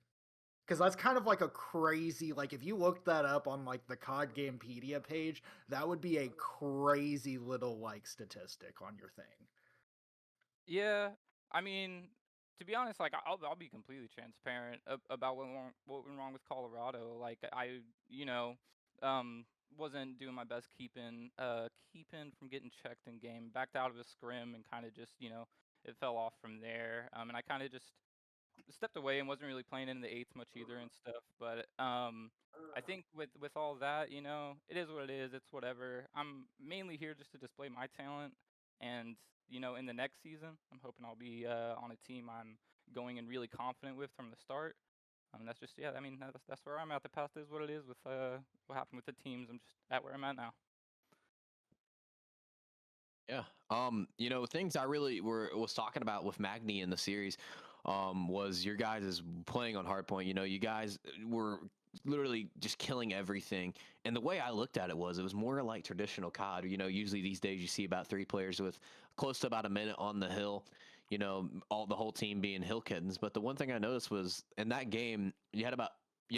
S2: Because that's kind of like a crazy, like if you looked that up on like the COD Gamepedia page, that would be a crazy little like statistic on your thing.
S3: Yeah, I mean, to be honest, like I'll be completely transparent about what went wrong with Colorado. Like you know, um, wasn't doing my best keeping from getting checked in game. Backed out of a scrim and kind of just it fell off from there. And I kind of just stepped away and wasn't really playing in the eights much either and stuff. But I think with all that, it is what it is. It's whatever. I'm mainly here just to display my talent, and in the next season, I'm hoping I'll be on a team I'm going and really confident with from the start. That's just yeah. I mean, that's where I'm at. The past is what it is with what happened with the teams. I'm just at where I'm at now.
S1: Yeah. Things I really was talking about with Magni in the series, was your guys' playing on hardpoint. You guys were literally just killing everything. And the way I looked at it was more like traditional COD. Usually these days you see about 3 players with close to about a minute on the hill. All the whole team being hill kittens. But the one thing I noticed was in that game you had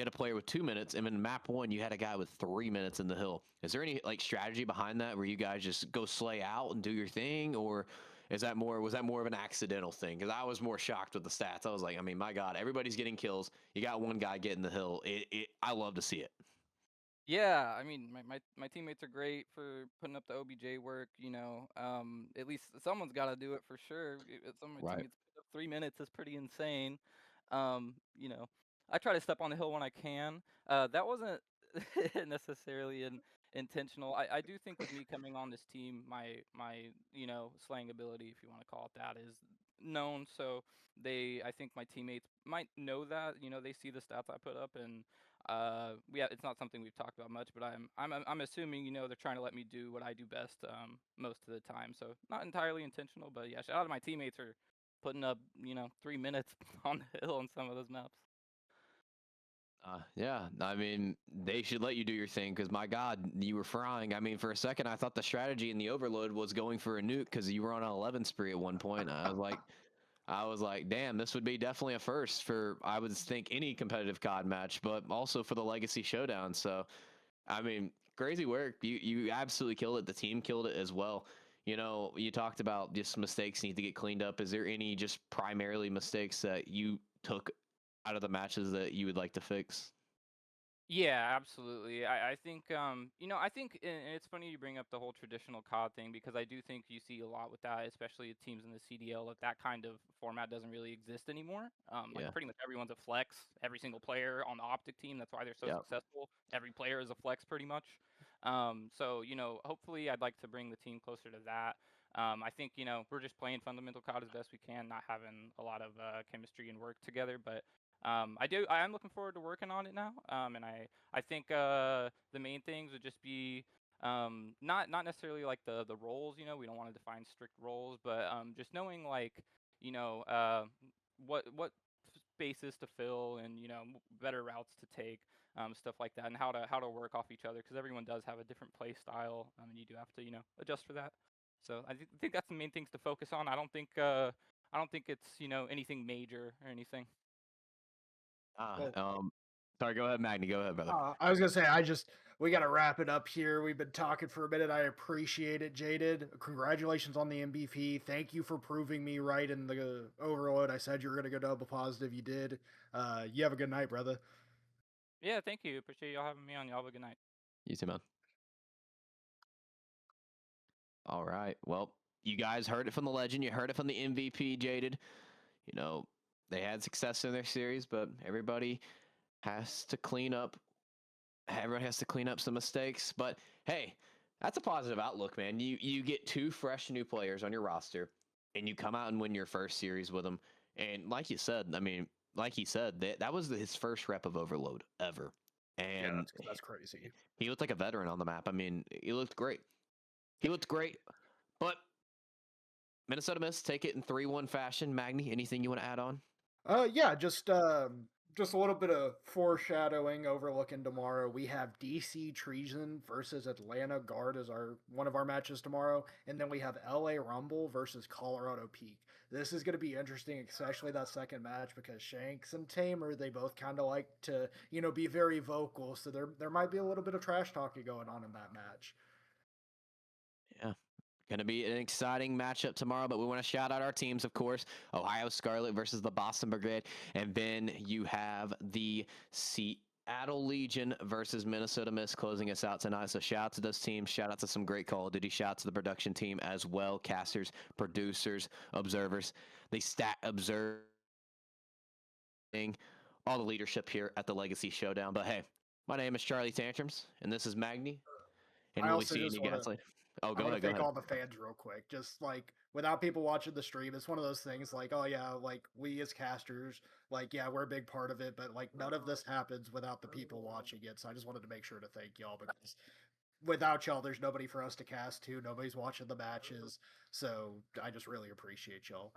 S1: a player with 2 minutes, and in map one, you had a guy with 3 minutes in the hill. Is there any like strategy behind that where you guys just go slay out and do your thing, or was that more of an accidental thing? Because I was more shocked with the stats. I was like, I mean, my God, everybody's getting kills. You got one guy getting the hill. I love to see it.
S3: Yeah, I mean, my teammates are great for putting up the OBJ work. At least someone's got to do it for sure. Some of my
S1: Right.
S3: teammates put up 3 minutes is pretty insane. Um, you know, I try to step on the hill when I can. That wasn't necessarily intentional. I do think with me coming on this team, my slaying ability, if you want to call it that, is known. So I think my teammates might know that. They see the stats I put up and it's not something we've talked about much, but I'm assuming they're trying to let me do what I do best most of the time. So not entirely intentional, but yeah, shout out to my teammates for putting up 3 minutes on the hill on some of those maps.
S1: Yeah, I mean, they should let you do your thing because my God, you were frying. I mean, for a second, I thought the strategy in the overload was going for a nuke because you were on an 11 spree at one point. I was like, damn, this would be definitely a first for I would think any competitive COD match, but also for the Legacy Showdown. So, I mean, crazy work. You absolutely killed it. The team killed it as well. You talked about just mistakes need to get cleaned up. Is there any just primarily mistakes that you took out of the matches that you would like to fix?
S3: Yeah, absolutely. I think I think and it's funny you bring up the whole traditional COD thing because I do think you see a lot with that, especially teams in the CDL, that kind of format doesn't really exist anymore. Like
S1: Yeah.
S3: pretty much everyone's a flex, every single player on the Optic team. That's why they're so
S1: Yeah.
S3: successful. Every player is a flex pretty much. So hopefully I'd like to bring the team closer to that. I think we're just playing fundamental COD as best we can, not having a lot of chemistry and work together, but I am looking forward to working on it now. And I think the main things would just be not necessarily like the roles. We don't want to define strict roles, but just knowing like you know uh, what spaces to fill and better routes to take, stuff like that, and how to work off each other because everyone does have a different play style, and you do have to adjust for that. So think that's the main things to focus on. I don't think it's anything major or anything.
S1: Ah,
S2: Well,
S1: sorry, go ahead, Magni. Go ahead, brother.
S2: I was gonna say, we gotta wrap it up here. We've been talking for a minute. I appreciate it, Jaded. Congratulations on the MVP. Thank you for proving me right in the overload. I said you were gonna go double positive. You did. You have a good night, brother.
S3: Yeah, thank you. Appreciate y'all having me on. Y'all have a good night.
S1: You too, man. All right. Well, you guys heard it from the legend. You heard it from the MVP, Jaded. You know, they had success in their series, but has to clean up. Everyone has to clean up some mistakes. But hey, that's a positive outlook, man. You get 2 fresh new players on your roster, and you come out and win your first series with them. And like you said, I mean, like he said, that was his first rep of Overload ever,
S2: Yeah,
S1: and
S2: that's crazy.
S1: he looked like a veteran on the map. I mean, he looked great. He looked great. But Minnesota Miss take it in 3-1 fashion. Magni, anything you want to add on?
S2: Yeah, just a little bit of foreshadowing overlooking tomorrow. We have DC Treason versus Atlanta Guard as one of our matches tomorrow, and then we have LA Rumble versus Colorado Peak. This is going to be interesting, especially that second match because Shanks and Tamer, they both kind of like to, be very vocal, so there might be a little bit of trash talking going on in that match.
S1: Yeah. Going to be an exciting matchup tomorrow, but we want to shout out our teams, of course. Ohio Scarlet versus the Boston Brigade. And then you have the Seattle Legion versus Minnesota Mist closing us out tonight. So shout out to those teams. Shout out to some great Call of Duty. Shout out to the production team as well. Casters, producers, observers. They observing all the leadership here at the Legacy Showdown. But hey, my name is Charlie Tantrums, and this is Magni. And
S2: I
S1: we'll be
S2: also
S1: seeing
S2: just
S1: you
S2: want
S1: guys
S2: to
S1: later. Oh,
S2: I
S1: go
S2: want
S1: ahead,
S2: to
S1: go
S2: thank
S1: ahead.
S2: all the fans real quick. Just like without people watching the stream, it's one of those things like, oh yeah, like we as casters, like yeah, we're a big part of it, but like none of this happens without the people watching it. So I just wanted to make sure to thank y'all because without y'all, there's nobody for us to cast to. Nobody's watching the matches. So I just really appreciate y'all.